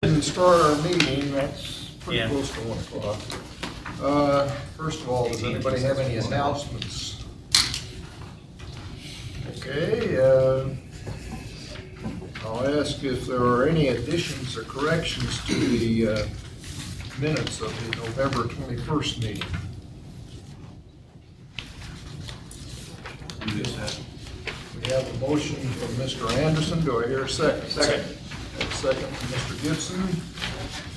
Didn't start our meeting, that's pretty Yeah. close to 1 o'clock. First of all, does anybody have any announcements? Okay, I'll ask if there are any additions or corrections to the minutes of the November 21st meeting. We have a motion from Mr. Anderson, do I hear a second? Second. And a second from Mr. Gibson.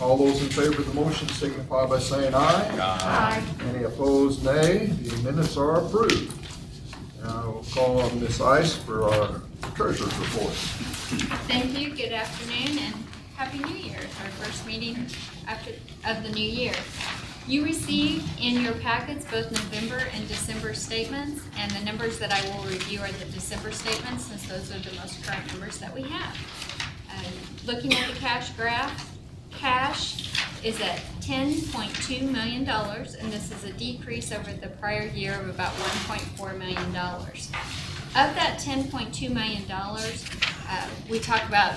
All those in favor of the motion signify by saying aye. Aye. Any opposed, nay. The minutes are approved. Now we'll call on Ms. Ice for our treasurer's report. Thank you, good afternoon, and Happy New Year. It's our first meeting of the new year. You received in your packets both November and December statements, and the numbers that I will review are the December statements, since those are the most current numbers that we have. Looking at the cash graph, cash is at $10.2 million, and this is a decrease over the prior year of about $1.4 million. Of that $10.2 million, we talk about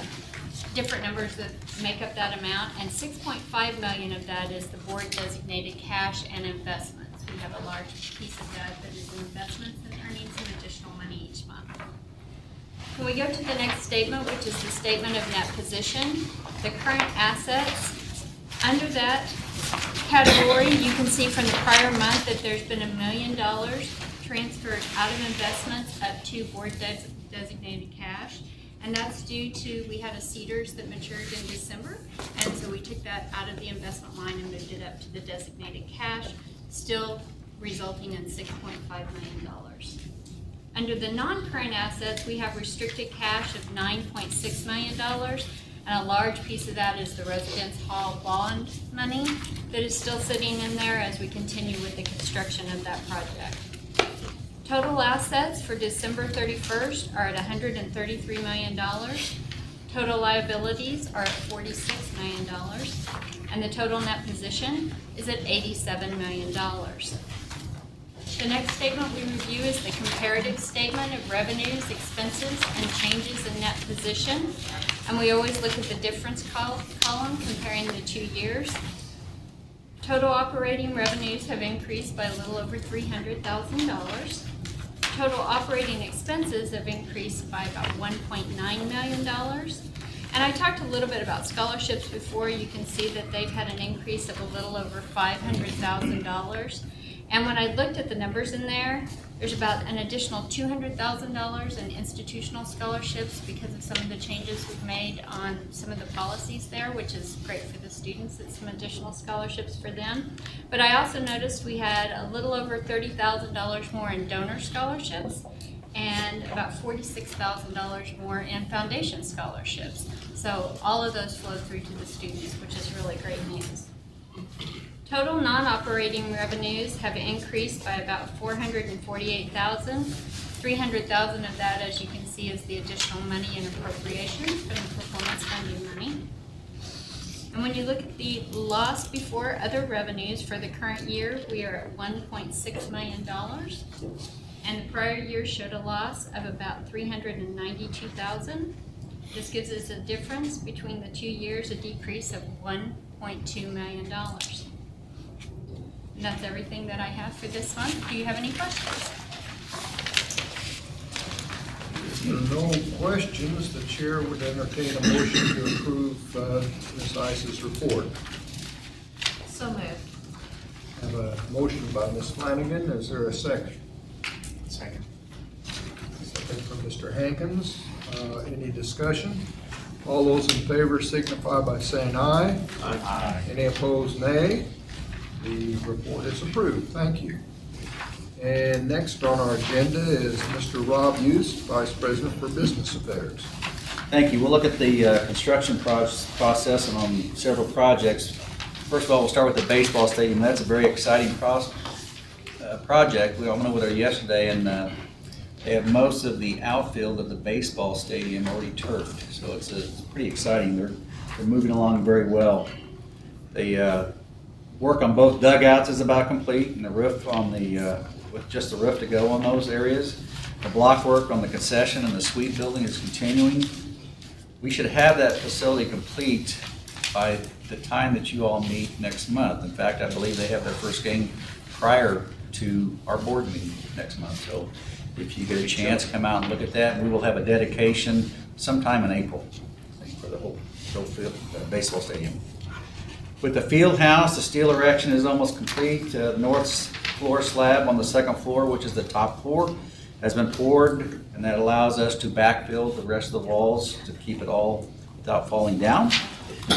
different numbers that make up that amount, and $6.5 million of that is the board designated cash and investments. We have a large piece of that is investments and earning some additional money each month. When we go to the next statement, which is the statement of net position, the current assets, under that category, you can see from the prior month that there's been $1 million transferred out of investments up to board designated cash. And that's due to, we had a Cedars that matured in December, and so we took that out of the investment line and moved it up to the designated cash, still resulting in $6.5 million. Under the non-current assets, we have restricted cash of $9.6 million, and a large piece of that is the Residence Hall bond money that is still sitting in there as we continue with the construction of that project. Total assets for December 31st are at $133 million. Total liabilities are at $46 million, and the total net position is at $87 million. The next statement we review is the comparative statement of revenues, expenses, and changes in net position. And we always look at the difference column comparing the 2 years. Total operating revenues have increased by a little over $300,000. Total operating expenses have increased by about $1.9 million. And I talked a little bit about scholarships before. You can see that they've had an increase of a little over $500,000. And when I looked at the numbers in there, there's about an additional $200,000 in institutional scholarships because of some of the changes we've made on some of the policies there, which is great for the students. It's some additional scholarships for them. But I also noticed we had a little over $30,000 more in donor scholarships and about $46,000 more in foundation scholarships. So all of those flow through to the students, which is really great news. Total non-operating revenues have increased by about $448,000. $300,000 of that, as you can see, is the additional money in appropriation from the performance funding money. And when you look at the loss before other revenues for the current year, we are at $1.6 million. And the prior year showed a loss of about $392,000. This gives us a difference between the 2 years, a decrease of $1.2 million. And that's everything that I have for this month. Do you have any questions? If there are no questions, the chair would entertain a motion to approve Ms. Ice's report. So moved. I have a motion by Ms. Flanagan. Is there a second? Second. Second from Mr. Hankins. Any discussion? All those in favor signify by saying aye. Aye. Any opposed, nay. The report is approved. Thank you. And next on our agenda is Mr. Rob Hughes, Vice President for Business Affairs. Thank you. We'll look at the construction process and on several projects. First of all, we'll start with the baseball stadium. That's a very exciting project. We all went over there yesterday, and they have most of the outfield of the baseball stadium already turfed. So it's pretty exciting. They're moving along very well. The work on both dugouts is about complete, and the roof on the with just the roof to go on those areas. The block work on the concession and the suite building is continuing. We should have that facility complete by the time that you all meet next month. In fact, I believe they have their first game prior to our board meeting next month. So if you get a chance, come out and look at that. We will have a dedication sometime in April for the whole field, baseball stadium. With the field house, the steel erection is almost complete. The north floor slab on the second floor, which is the top floor, has been poured, and that allows us to backfill the rest of the walls to keep it all without falling down.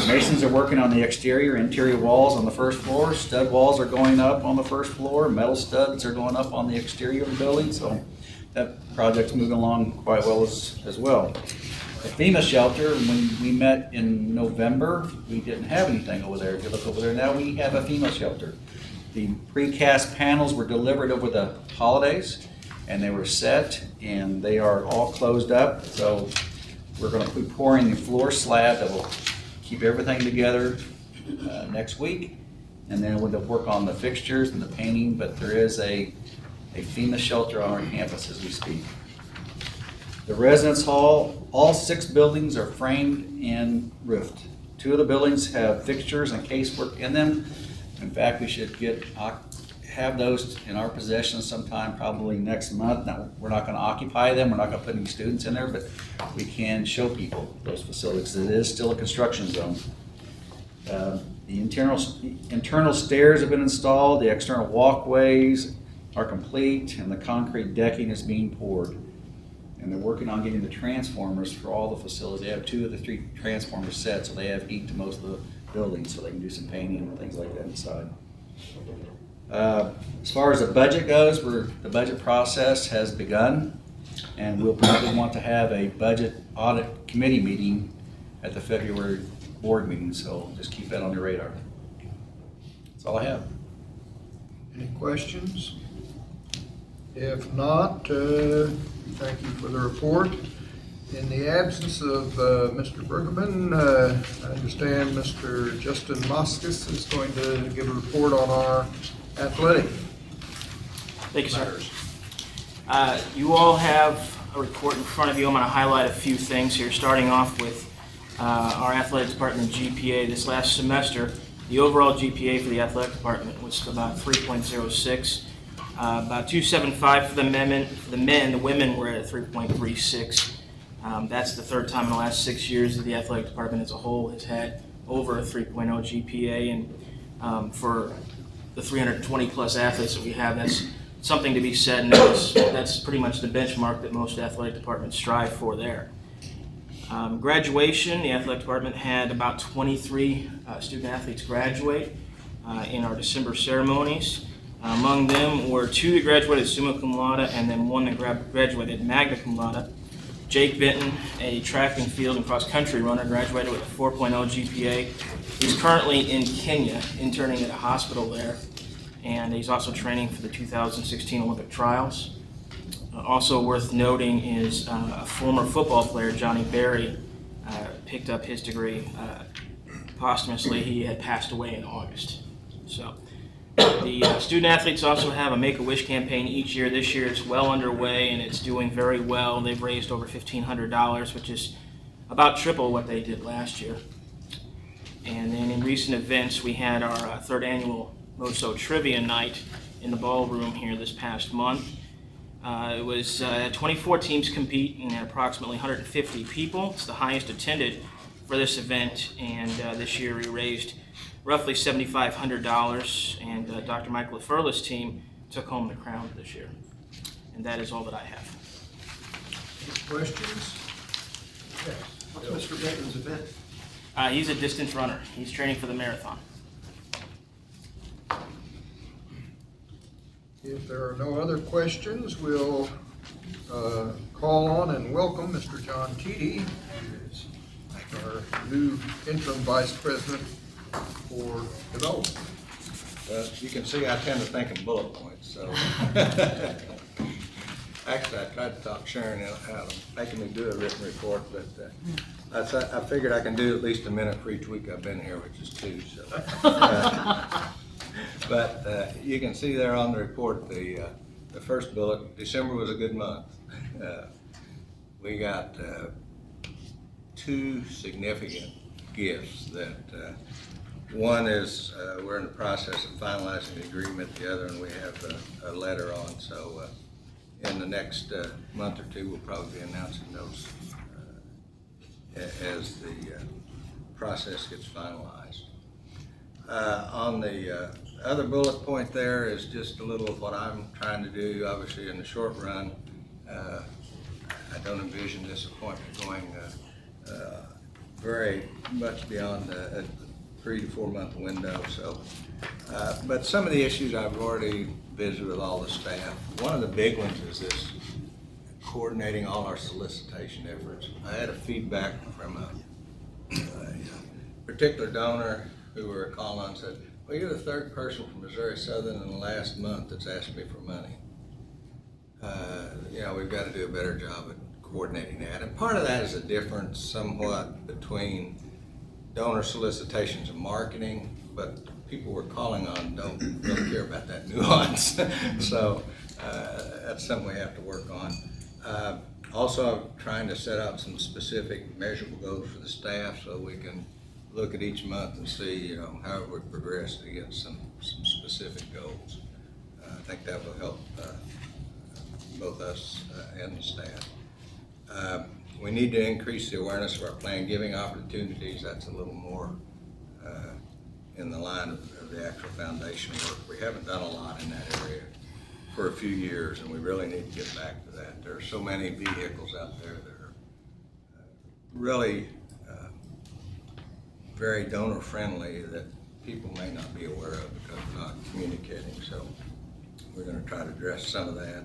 Masons are working on the exterior, interior walls on the first floor. Stud walls are going up on the first floor. Metal studs are going up on the exterior of the building, so that project's moving along quite well as well. The FEMA shelter, when we met in November, we didn't have anything over there. If you look over there now, we have a FEMA shelter. The precast panels were delivered over the holidays, and they were set, and they are all closed up. So we're going to be pouring the floor slab that will keep everything together next week, and then we'll work on the fixtures and the painting. But there is a FEMA shelter on our campus as we speak. The residence hall, all 6 buildings are framed and roofed. 2 of the buildings have fixtures and casework in them. In fact, we should have those in our possession sometime probably next month. Now, we're not going to occupy them. We're not going to put any students in there, but we can show people those facilities. It is still a construction zone. The internal stairs have been installed. The external walkways are complete, and the concrete decking is being poured. And they're working on getting the transformers for all the facilities. They have 2 of the 3 transformers set, so they have heat to most of the buildings, so they can do some painting and things like that inside. As far as the budget goes, the budget process has begun, and we'll probably want to have a budget audit committee meeting at the February board meeting, so just keep that on your radar. That's all I have. Any questions? If not, thank you for the report. In the absence of Mr. Bergman, I understand Mr. Justin Moskis is going to give a report on our athletic Thank you, sir. matters. You all have a report in front of you. I'm going to highlight a few things here, starting off with our athletic department GPA. This last semester, the overall GPA for the athletic department was about 3.06, about 2.75 for the men. The women were at 3.36. That's the third time in the last 6 years that the athletic department as a whole has had over a 3.0 GPA, and for the 320 plus athletes that we have, that's something to be said, and that's pretty much the benchmark that most athletic departments strive for there. Graduation, the athletic department had about 23 student athletes graduate in our December ceremonies. Among them were 2 that graduated summa cum laude, and then 1 that graduated magna cum laude. Jake Benton, a track and field and cross-country runner, graduated with a 4.0 GPA. He's currently in Kenya, interning at a hospital there, and he's also training for the 2016 Olympic trials. Also worth noting is a former football player, Johnny Berry, picked up his degree posthumously. He had passed away in August. So the student athletes also have a Make-A-Wish campaign each year. This year it's well underway and it's doing very well. They've raised over $1,500, which is about triple what they did last year. And then in recent events, we had our 3rd annual MOSO Trivia Night in the ballroom here this past month. It was 24 teams compete and approximately 150 people. It's the highest attended for this event, and this year we raised roughly $7,500, and Dr. Michael LaFurla's team took home the crown this year. And that is all that I have. Any questions? Okay. What's Mr. Benton's event? He's a distance runner. He's training for the marathon. If there are no other questions, we'll call on and welcome Mr. John Keaty, who is our new interim vice president for development. You can see I tend to think in bullet points, so. Actually, I tried to talk Sharon out of making me do a written report, but I figured I can do at least a minute for each week I've been here, which is 2, so. But you can see there on the report, the first bullet, December was a good month. We got 2 significant gifts that, one is, we're in the process of finalizing the agreement, the other one we have a letter on, so in the next month or two, we'll probably be announcing those as the process gets finalized. On the other bullet point there is just a little of what I'm trying to do, obviously in the short run. I don't envision this appointment going very much beyond a 3 to 4 month window. So, but some of the issues I've already visited with all the staff. One of the big ones is this coordinating all our solicitation efforts. I had a feedback from a particular donor who were calling on and said, well, you're the third person from Missouri Southern in the last month that's asked me for money. You know, we've got to do a better job at coordinating that. And part of that is a difference somewhat between donor solicitations and marketing, but people we're calling on don't really care about that nuance. So that's something we have to work on. Also, I'm trying to set out some specific measurable goals for the staff so we can look at each month and see, you know, how we progress against some specific goals. I think that will help both us and the staff. We need to increase the awareness of our planned giving opportunities. That's a little more in the line of the actual foundation work. We haven't done a lot in that area for a few years, and we really need to get back to that. There are so many vehicles out there that are really very donor friendly that people may not be aware of because we're not communicating. So we're going to try to address some of that.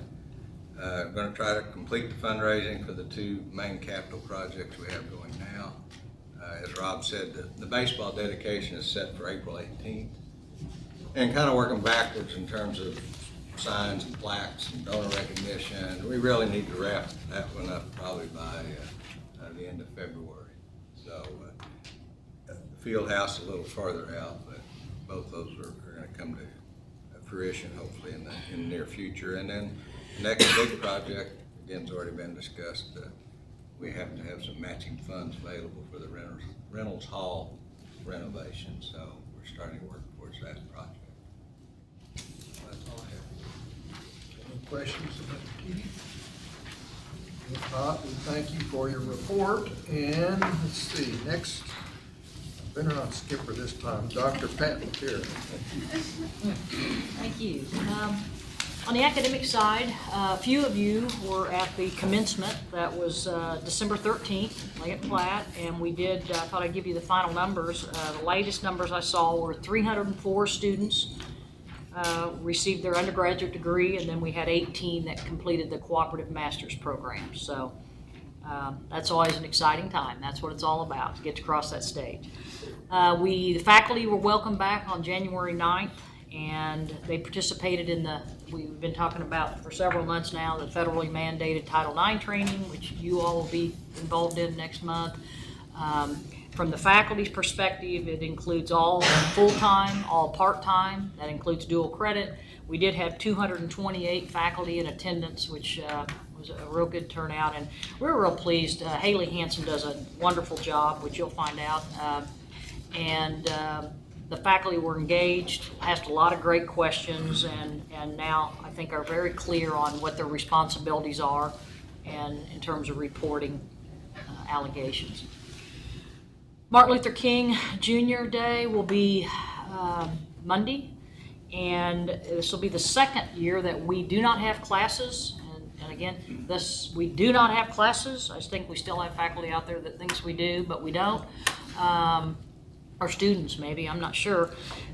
We're going to try to complete the fundraising for the 2 main capital projects we have going now. As Rob said, the baseball dedication is set for April 18th. And kind of working backwards in terms of signs and plaques and donor recognition. We really need to wrap that one up probably by the end of February. So the field house a little further out, but both those are going to come to fruition hopefully in the near future. And then the next big project, again, has already been discussed. We have to have some matching funds available for the Reynolds Hall renovation. So we're starting to work towards that project. That's all I have. Any questions of Mr. Teedy? If not, we thank you for your report. And let's see, next, better not skip her this time, Dr. Pat McCarron. Thank you. On the academic side, a few of you were at the commencement. That was December 13th, Leggett Platt, and we did, I thought I'd give you the final numbers. The latest numbers I saw were 304 students received their undergraduate degree, and then we had 18 that completed the cooperative master's program. So that's always an exciting time. That's what it's all about, to get to cross that stage. The faculty were welcomed back on January 9th, and they participated in we've been talking about for several months now, the federally mandated Title IX training, which you all will be involved in next month. From the faculty's perspective, it includes all full-time, all part-time. That includes dual credit. We did have 228 faculty in attendance, which was a real good turnout, and we're real pleased. Haley Hansen does a wonderful job, which you'll find out. The faculty were engaged, asked a lot of great questions, and now I think are very clear on what their responsibilities are and in terms of reporting allegations. Martin Luther King Jr. Day will be Monday, and this will be the second year that we do not have classes. And again, we do not have classes. I think we still have faculty out there that thinks we do, but we don't. Our students maybe, I'm not sure.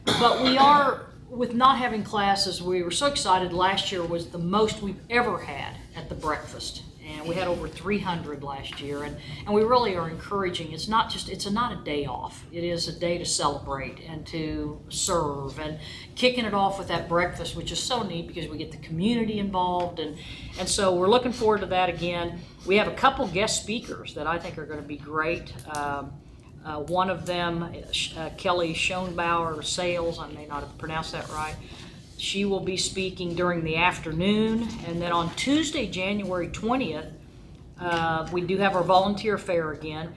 But we are, with not having classes, we were so excited. Last year was the most we've ever had at the breakfast. And we had over 300 last year. And we really are encouraging, it's not a day off. It is a day to celebrate and to serve, and kicking it off with that breakfast, which is so neat because we get the community involved. And so we're looking forward to that again. We have a couple guest speakers that I think are going to be great. One of them, Kelly Schoenbauer Sales, I may not have pronounced that right. She will be speaking during the afternoon. And then on Tuesday, January 20th, we do have our volunteer fair again.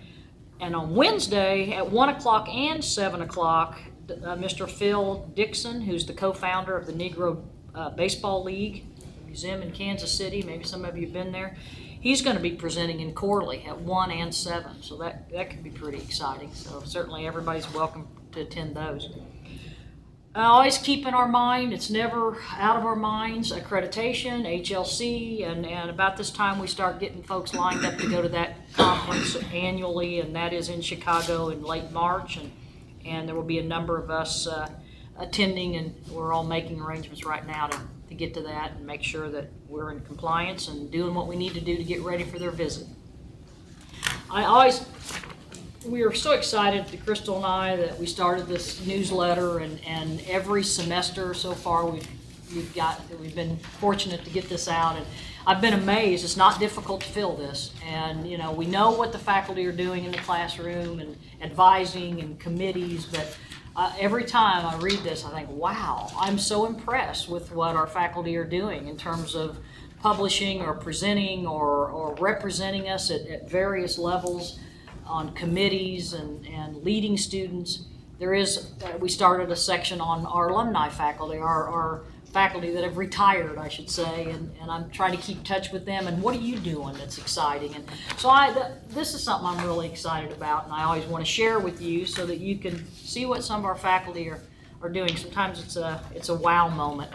And on Wednesday at 1 o'clock and 7 o'clock, Mr. Phil Dixon, who's the co-founder of the Negro Baseball League, museum in Kansas City, maybe some of you have been there, he's going to be presenting in Corley at 1 and 7, so that could be pretty exciting. So certainly everybody's welcome to attend those. Always keep in our mind, it's never out of our minds, accreditation, HLC, and about this time we start getting folks lined up to go to that conference annually, and that is in Chicago in late March, and there will be a number of us attending, and we're all making arrangements right now to get to that and make sure that we're in compliance and doing what we need to do to get ready for their visit. We are so excited, Crystal and I, that we started this newsletter, and every semester so far we've been fortunate to get this out, and I've been amazed. It's not difficult to fill this, and we know what the faculty are doing in the classroom and advising and committees, but every time I read this, I think, wow, I'm so impressed with what our faculty are doing in terms of publishing or presenting or representing us at various levels on committees and leading students. We started a section on our alumni faculty, our faculty that have retired, I should say, and I'm trying to keep in touch with them, and what are you doing that's exciting? And so this is something I'm really excited about, and I always want to share with you so that you can see what some of our faculty are doing. Sometimes it's a wow moment.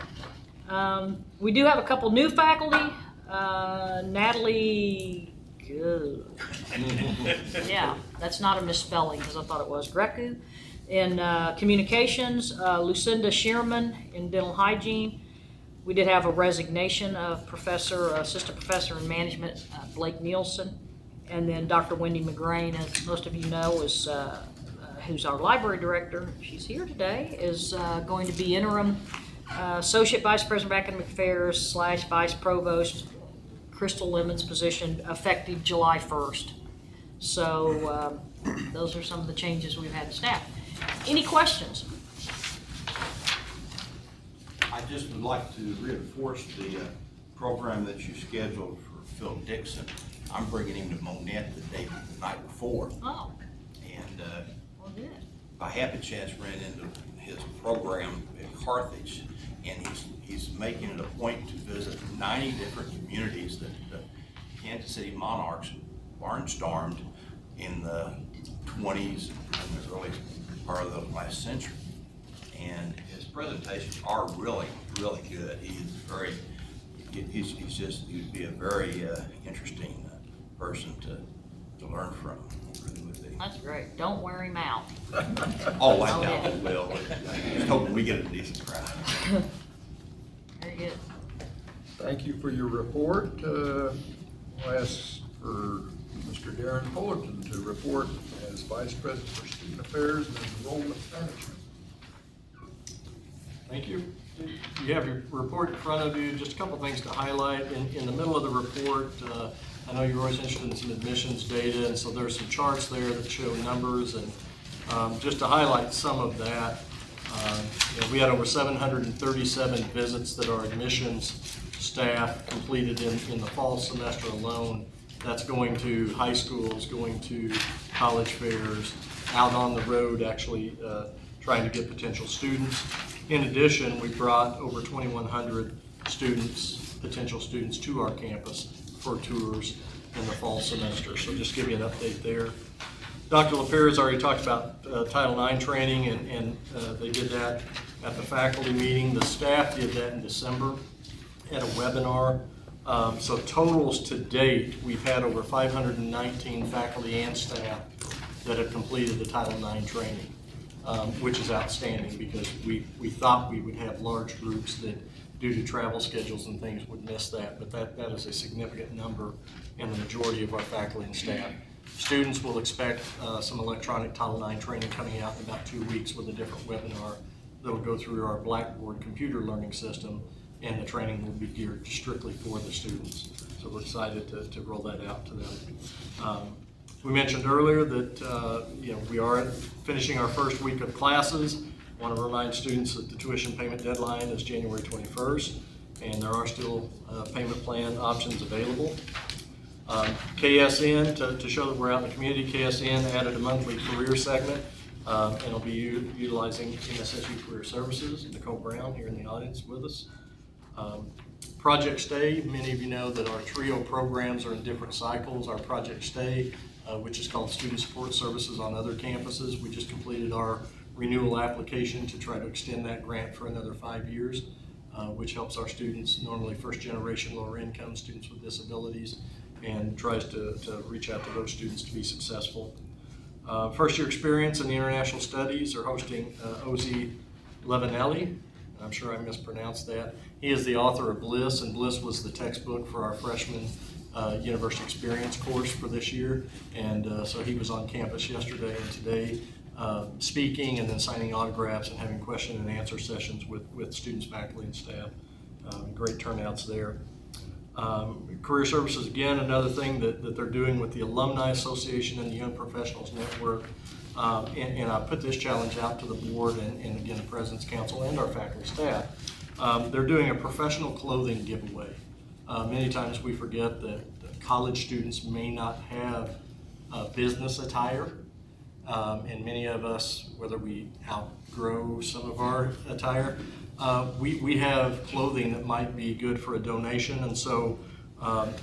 We do have a couple new faculty. Natalie, yeah, that's not a misspelling because I thought it was, Grecu. In communications, Lucinda Shearman in dental hygiene. We did have a resignation of assistant professor in management, Blake Nielsen. And then Dr. Wendy McGrain, as most of you know, who's our library director, she's here today, is going to be interim associate vice president of academic affairs / vice provost, Crystal Lemon's position, effective July 1st. So those are some of the changes we've had in staff. Any questions? I just would like to reinforce the program that you scheduled for Phil Dixon. I'm bringing him to Monette the night before. Oh, And well, good. by happy chance ran into his program at Carthage, and he's making it a point to visit 90 different communities that the Kansas City Monarchs barnstormed in the 20s and the early part of the last century. And his presentations are really, really good. He'd be a very interesting person to learn from. Really would be. That's great. Don't wear him out. Oh, I doubt we will. Just hoping we get a decent crowd. Very good. Thank you for your report. I'll ask for Mr. Darren Fullerton to report as Vice President for Student Affairs and Enrollment Management. Thank you. You have your report in front of you. Just a couple things to highlight. In the middle of the report, I know you're always interested in some admissions data, and so there's some charts there that show numbers, and just to highlight some of that, we had over 737 visits that our admissions staff completed in the fall semester alone. That's going to high schools, going to college fairs, out on the road actually trying to get potential students. In addition, we brought over 2,100 potential students to our campus for tours in the fall semester. So just give you an update there. Dr. LaPierre already talked about Title IX training, and they did that at the faculty meeting. The staff did that in December at a webinar. So totals to date, we've had over 519 faculty and staff that have completed the Title IX training, which is outstanding because we thought we would have large groups that, due to travel schedules and things, would miss that, but that is a significant number in the majority of our faculty and staff. Students will expect some electronic Title IX training coming out in about 2 weeks with a different webinar that will go through our Blackboard computer learning system, and the training will be geared strictly for the students. So we're excited to roll that out to them. We mentioned earlier that we are finishing our first week of classes. I want to remind students that the tuition payment deadline is January 21st, and there are still payment plan options available. KSN, to show that we're out in the community, KSN added a monthly career segment, and it'll be utilizing MSSU Career Services. Nicole Brown here in the audience with us. Project Stay, many of you know that our TRIO programs are in different cycles. Our Project Stay, which is called Student Support Services on other campuses, we just completed our renewal application to try to extend that grant for another 5 years, which helps our students, normally first generation lower income students with disabilities, and tries to reach out to those students to be successful. First year experience in the international studies are hosting Ozzy Levinelli. I'm sure I mispronounced that. He is the author of Bliss, and Bliss was the textbook for our freshman university experience course for this year. And so he was on campus yesterday and today speaking and then signing autographs and having question and answer sessions with students, faculty, and staff. Great turnouts there. Career Services, again, another thing that they're doing with the Alumni Association and the Young Professionals Network. And I put this challenge out to the board and again, the President's Council and our faculty staff. They're doing a professional clothing giveaway. Many times we forget that college students may not have business attire. And many of us, whether we outgrow some of our attire, we have clothing that might be good for a donation. And so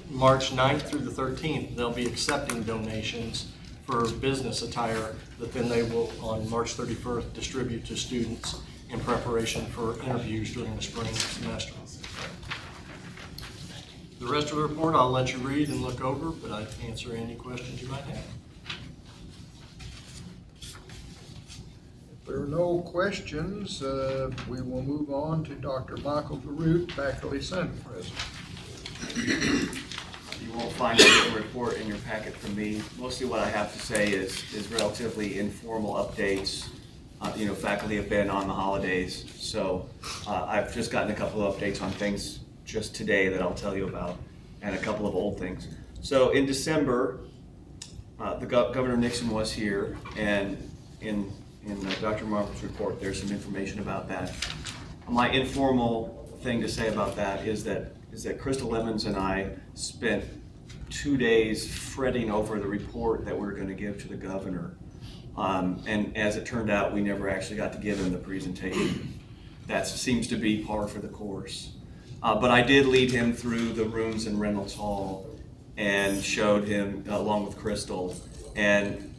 March 9th through the 13th, they'll be accepting donations for business attire that then they will, on March 31st, distribute to students in preparation for interviews during the spring semester. The rest of the report I'll let you read and look over, but I can answer any questions you might have. If there are no questions, we will move on to Dr. Michael DeRoot, Faculty Senate President. You won't find a written report in your packet from me. Mostly what I have to say is relatively informal updates. Faculty have been on the holidays, so I've just gotten a couple of updates on things just today that I'll tell you about, and a couple of old things. So in December, Governor Nixon was here, and in Dr. Marvel's report, there's some information about that. My informal thing to say about that is that Crystal Lemons and I spent 2 days fretting over the report that we're going to give to the governor. And as it turned out, we never actually got to give him the presentation. That seems to be par for the course. But I did lead him through the rooms in Reynolds Hall and showed him, along with Crystal. And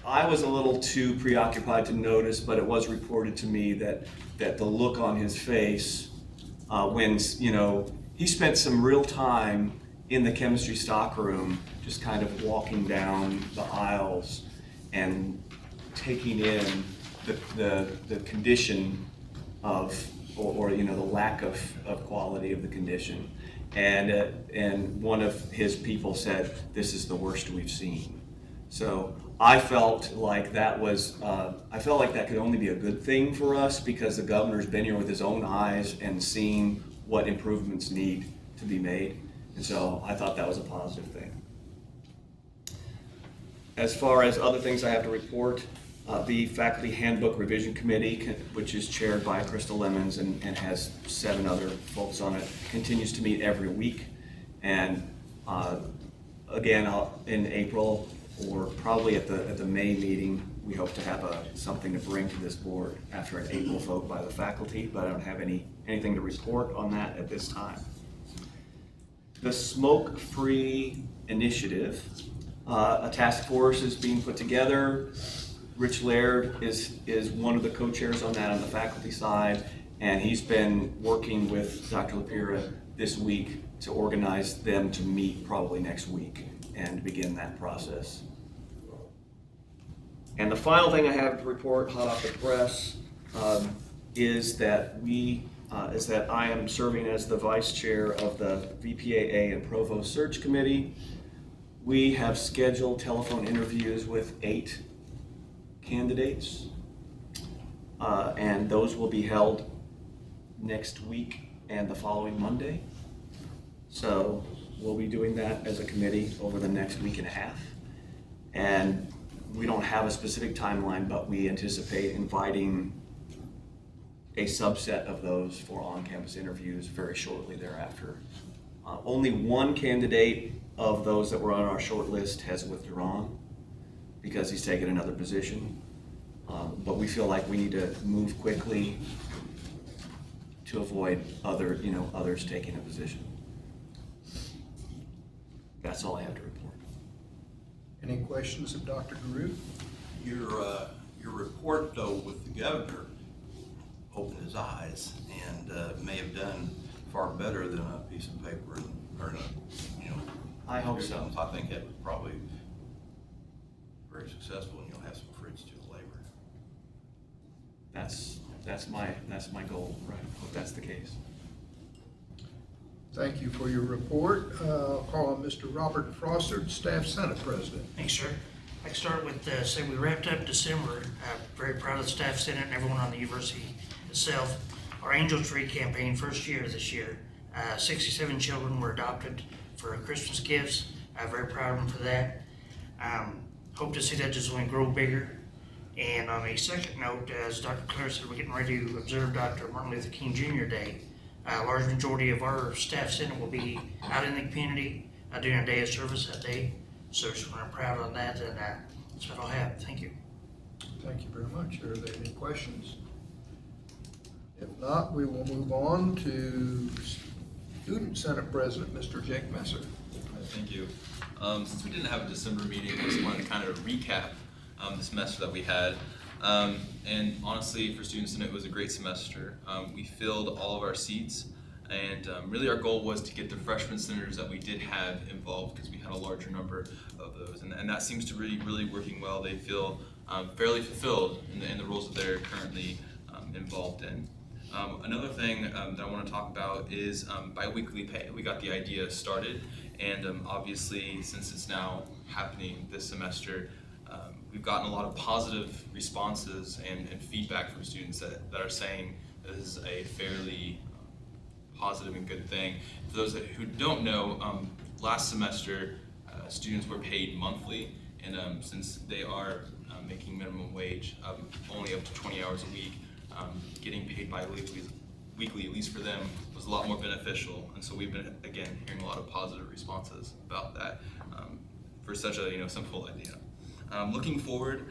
I was a little too preoccupied to notice, but it was reported to me that the look on his face when, he spent some real time in the chemistry stockroom, just kind of walking down the aisles and taking in the condition of, or the lack of quality of the condition. And one of his people said, "This is the worst we've seen." So I felt like that could only be a good thing for us, because the governor's been here with his own eyes and seen what improvements need to be made. And so I thought that was a positive thing. As far as other things I have to report, the Faculty Handbook Revision Committee, which is chaired by Crystal Lemons and has 7 other folks on it, continues to meet every week. And again, in April, or probably at the May meeting, we hope to have something to bring to this board after an April vote by the faculty, but I don't have anything to report on that at this time. The Smoke-Free Initiative, a task force is being put together. Rich Laird is one of the co-chairs on that on the faculty side, and he's been working with Dr. LaPira this week to organize them to meet probably next week and begin that process. And the final thing I have to report, hot off the press, is that I am serving as the vice chair of the VPAA and Provost Search Committee. We have scheduled telephone interviews with 8 candidates, and those will be held next week and the following Monday. So we'll be doing that as a committee over the next week and a half. And we don't have a specific timeline, but we anticipate inviting a subset of those for on-campus interviews very shortly thereafter. Only one candidate of those that were on our short list has withdrawn because he's taken another position. But we feel like we need to move quickly to avoid others taking a position. That's all I have to report. Any questions of Dr. Garu? Your report, though, with the governor opened his eyes and may have done far better than a piece of paper or I hope so. I think it was probably very successful, and you'll have some fruits to the labor. That's my goal, right? Hope that's the case. Thank you for your report. I'll call on Mr. Robert Frossard, Staff Senate President. Thanks, sir. I can start with, say we wrapped up December. Very proud of the Staff Senate and everyone on the university itself. Our Angel Tree campaign, first year this year. 67 children were adopted for Christmas gifts. Very proud of them for that. Hope to see that just only grow bigger. And on a second note, as Dr. Clare said, we're getting ready to observe Dr. Martin Luther King Jr. Day. A large majority of our Staff Senate will be out in the community doing a day of service that day. So just want to proud on that, and that's what I'll have. Thank you. Thank you very much. Are there any questions? If not, we will move on to Student Senate President, Mr. Jake Messer. Thank you. Since we didn't have a December meeting, I just wanted to kind of recap the semester that we had. And honestly, for Student Senate, it was a great semester. We filled all of our seats, and really our goal was to get the freshman senators that we did have involved, because we had a larger number of those. And that seems to really working well. They feel fairly fulfilled in the roles that they're currently involved in. Another thing that I want to talk about is biweekly pay. We got the idea started, and obviously, since it's now happening this semester, we've gotten a lot of positive responses and feedback from students that are saying this is a fairly positive and good thing. For those who don't know, last semester students were paid monthly, and since they are making minimum wage, only up to 20 hours a week, getting paid weekly, at least for them, was a lot more beneficial. And so we've been, again, hearing a lot of positive responses about that for such a simple idea. Looking forward,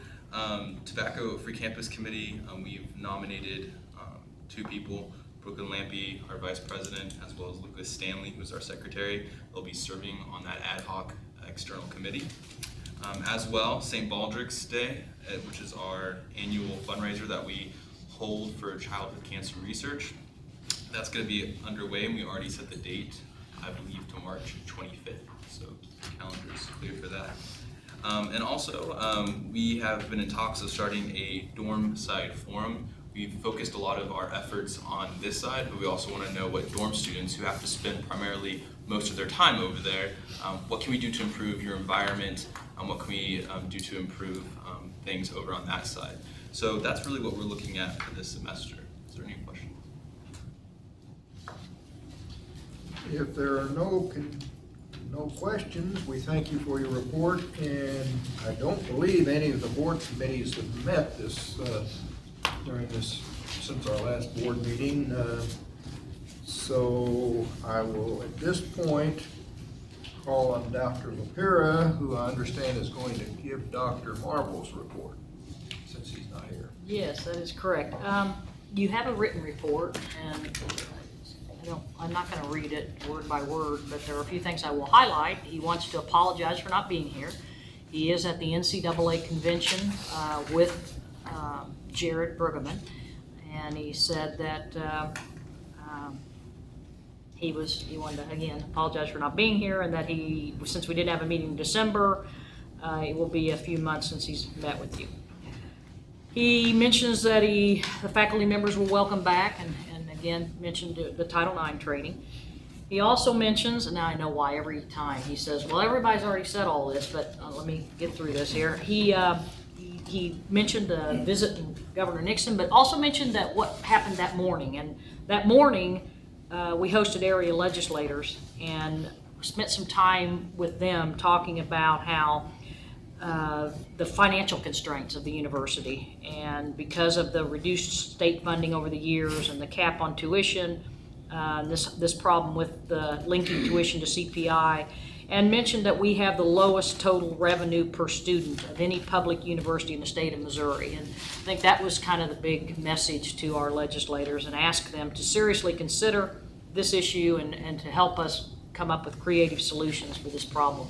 Tobacco Free Campus Committee, we've nominated 2 people, Brooklyn Lampy, our Vice President, as well as Lucas Stanley, who's our Secretary. They'll be serving on that ad hoc external committee. As well, St. Baldrick's Day, which is our annual fundraiser that we hold for childhood cancer research. That's going to be underway, and we already set the date, I believe, to March 25th, so the calendar's clear for that. And also, we have been in talks of starting a dorm side forum. We've focused a lot of our efforts on this side, but we also want to know what dorm students who have to spend primarily most of their time over there, what can we do to improve your environment, what can we do to improve things over on that side. So that's really what we're looking at for this semester. Is there any questions? If there are no questions, we thank you for your report, and I don't believe any of the board committees have met since our last board meeting. So I will, at this point, call on Dr. LaPira, who I understand is going to give Dr. Marvel's report, since he's not here. Yes, that is correct. You have a written report, and I'm not going to read it word by word, but there are a few things I will highlight. He wants to apologize for not being here. He is at the NCAA convention with Jared Brueggemann, and he said that he wanted to, again, apologize for not being here, and that since we didn't have a meeting in December, it will be a few months since he's met with you. He mentions that the faculty members were welcome back, and again mentioned the Title IX training. He also mentions, and now I know why every time he says, well, everybody's already said all this, but let me get through this here. He mentioned the visit from Governor Nixon, but also mentioned that what happened that morning. And that morning, we hosted area legislators and spent some time with them talking about how the financial constraints of the university, and because of the reduced state funding over the years and the cap on tuition, this problem with the linking tuition to CPI, and mentioned that we have the lowest total revenue per student of any public university in the state of Missouri. And I think that was kind of the big message to our legislators, and ask them to seriously consider this issue and to help us come up with creative solutions for this problem.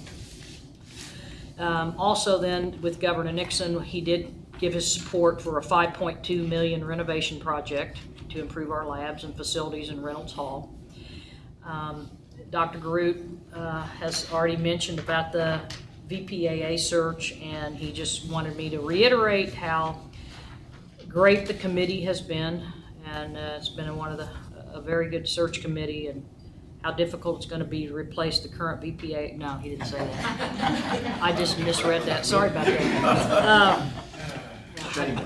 Also then, with Governor Nixon, he did give his support for a $5.2 million renovation project to improve our labs and facilities in Reynolds Hall. Dr. Garrett has already mentioned about the VPAA search, and he just wanted me to reiterate how great the committee has been, and it's been a very good search committee, and how difficult it's going to be to replace the current VPA. No, he didn't say that. I just misread that. Sorry about that.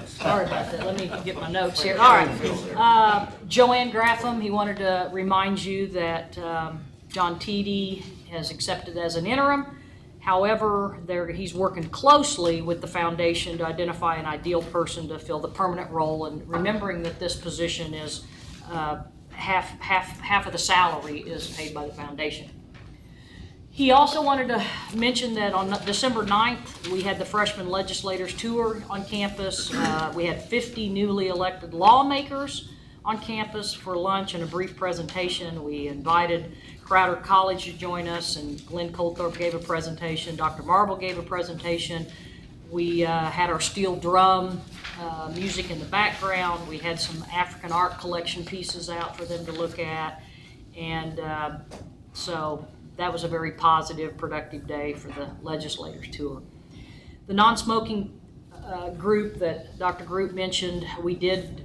Sorry about that. Let me get my notes here. All right. Joanne Graffam, he wanted to remind you that John Teedy has accepted as an interim. However, he's working closely with the foundation to identify an ideal person to fill the permanent role, and remembering that this position is half of the salary is paid by the foundation. He also wanted to mention that on December 9th, we had the freshman legislators tour on campus. We had 50 newly elected lawmakers on campus for lunch and a brief presentation. We invited Crowder College to join us, and Glenn Colthorpe gave a presentation. Dr. Marble gave a presentation. We had our steel drum music in the background. We had some African art collection pieces out for them to look at. And so that was a very positive, productive day for the legislators tour. The non-smoking group that Dr. Groot mentioned, we did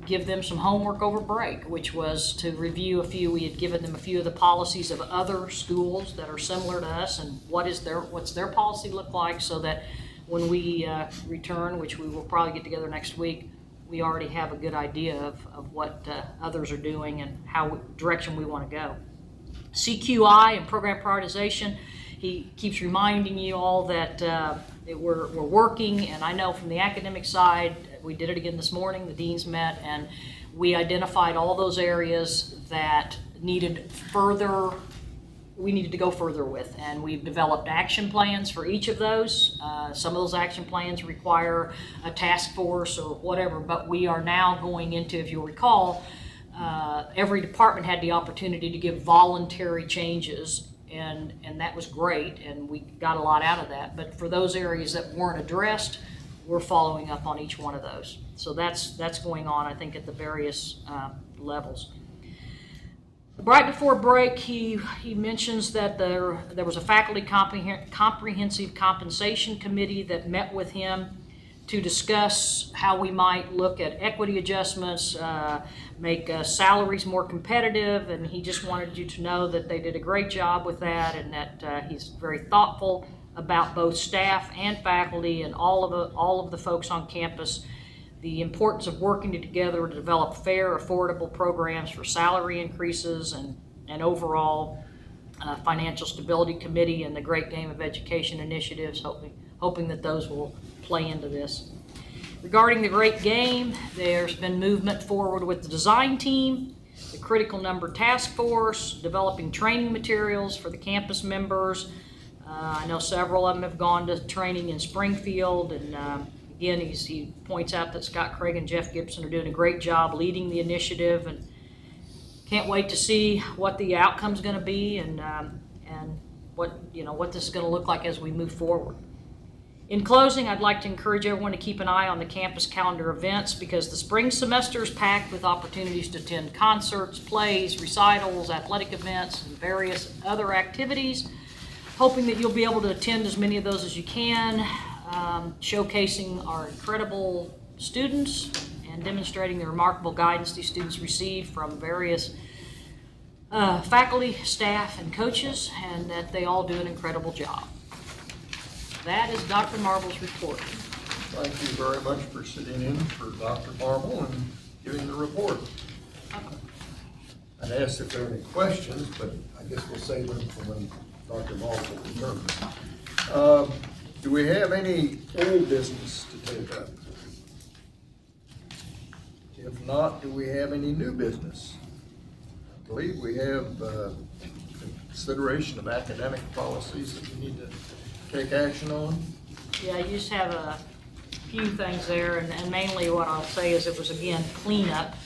give them some homework over break, which was to review we had given them a few of the policies of other schools that are similar to us, and what's their policy look like, so that when we return, which we will probably get together next week, we already have a good idea of what others are doing and direction we want to go. CQI and program prioritization, he keeps reminding you all that we're working, and I know from the academic side, we did it again this morning, the deans met, and we identified all those areas that we needed to go further with, and we've developed action plans for each of those. Some of those action plans require a task force or whatever, but we are now going into, if you'll recall, every department had the opportunity to give voluntary changes, and that was great, and we got a lot out of that. But for those areas that weren't addressed, we're following up on each one of those. So that's going on, I think, at the various levels. Right before break, he mentions that there was a faculty comprehensive compensation committee that met with him to discuss how we might look at equity adjustments, make salaries more competitive, and he just wanted you to know that they did a great job with that, and that he's very thoughtful about both staff and faculty and all of the folks on campus, the importance of working together to develop fair, affordable programs for salary increases and overall financial stability committee and the Great Game of Education initiatives, hoping that those will play into this. Regarding the Great Game, there's been movement forward with the design team, the critical number task force, developing training materials for the campus members. I know several of them have gone to training in Springfield, and again, he points out that Scott Craig and Jeff Gibson are doing a great job leading the initiative, and can't wait to see what the outcome's going to be and what this is going to look like as we move forward. In closing, I'd like to encourage everyone to keep an eye on the campus calendar events, because the spring semester is packed with opportunities to attend concerts, plays, recitals, athletic events, and various other activities. Hoping that you'll be able to attend as many of those as you can, showcasing our incredible students and demonstrating the remarkable guidance these students receive from various faculty, staff, and coaches, and that they all do an incredible job. That is Dr. Marble's report. Thank you very much for sitting in for Dr. Marble and giving the report. I'd ask if there are any questions, but I guess we'll save them for when Dr. Marble returns. Do we have any old business to take up? If not, do we have any new business? I believe we have consideration of academic policies that we need to take action on? Yeah, you just have a few things there, and mainly what I'll say is it was, again, cleanup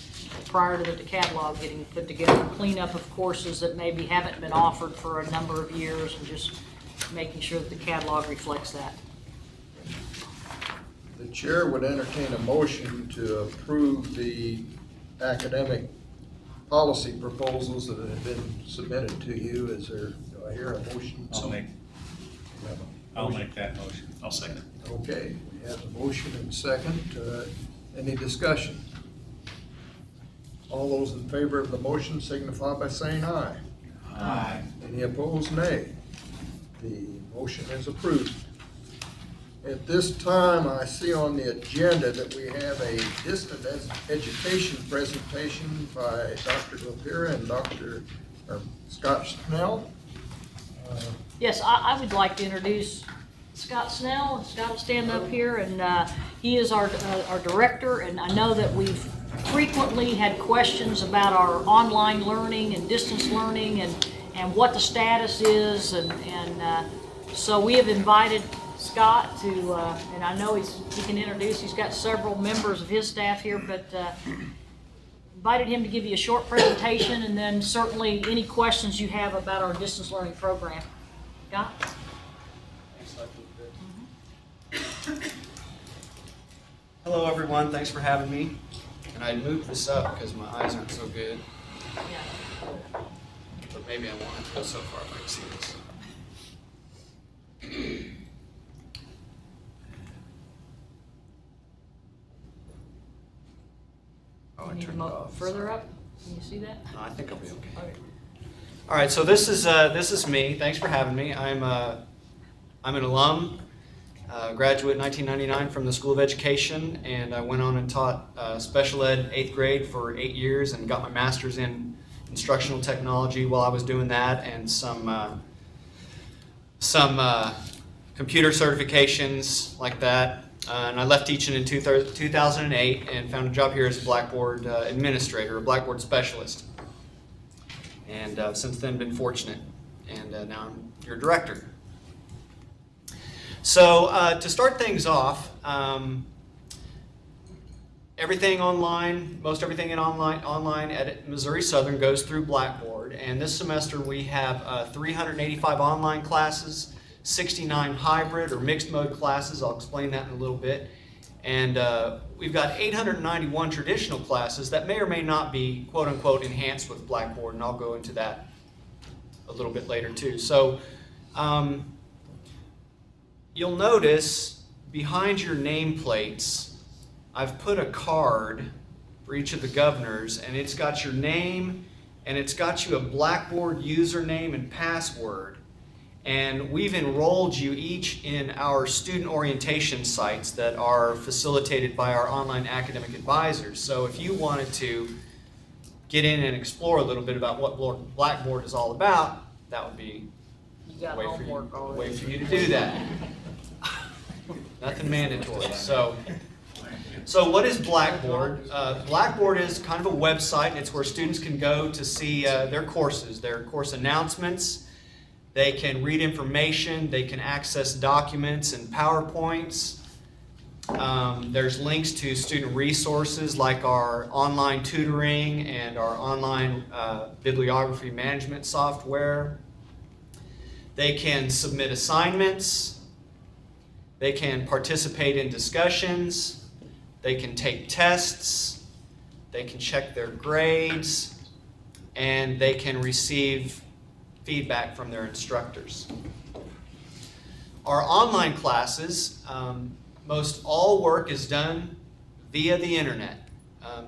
prior to the catalog getting put together, cleanup of courses that maybe haven't been offered for a number of years, and just making sure that the catalog reflects that. The chair would entertain a motion to approve the academic policy proposals that have been submitted to you. Is there, do I hear a motion? I'll make, We have a I'll motion. make that motion. I'll second. Okay, we have a motion and a second. Any discussion? All those in favor of the motion signify by saying aye. Aye. Any opposed, nay. The motion is approved. At this time, I see on the agenda that we have a distance education presentation by Dr. Gopira and Dr. Scott Snell. Yes, I would like to introduce Scott Snell. Scott will stand up here, and he is our director, and I know that we've frequently had questions about our online learning and distance learning and what the status is, and so we have invited Scott to, and I know he can introduce, he's got several members of his staff here, but invited him to give you a short presentation, and then certainly any questions you have about our distance learning program. Scott? Hello everyone, thanks for having me. And I moved this up because my eyes aren't so good, but maybe I won't go so far if I can see this. Oh, I You need turned to it mo- off. Further up? Can you see that? No, I think I'll be okay. Okay. All right, so this is me. Thanks for having me. I'm an alum, graduate in 1999 from the School of Education, and I went on and taught special ed 8th grade for 8 years and got my master's in instructional technology while I was doing that, and some computer certifications like that. And I left teaching in 2008 and found a job here as a Blackboard administrator, a Blackboard specialist. And since then been fortunate, and now I'm your director. So to start things off, everything online, most everything in online at Missouri Southern goes through Blackboard. And this semester we have 385 online classes, 69 hybrid or mixed mode classes. I'll explain that in a little bit. And we've got 891 traditional classes that may or may not be quote unquote enhanced with Blackboard, and I'll go into that a little bit later too. So you'll notice behind your nameplates, I've put a card for each of the governors, and it's got your name and it's got you a Blackboard username and password. And we've enrolled you each in our student orientation sites that are facilitated by our online academic advisors. So if you wanted to get in and explore a little bit about what Blackboard is all about, that would be You got a way homework already. for you to do that. Nothing mandatory. So what is Blackboard? Blackboard is kind of a website, and it's where students can go to see their courses, their course announcements. They can read information, they can access documents and PowerPoints. There's links to student resources like our online tutoring and our online bibliography management software. They can submit assignments. They can participate in discussions. They can take tests. They can check their grades. And they can receive feedback from their instructors. Our online classes, most all work is done via the internet.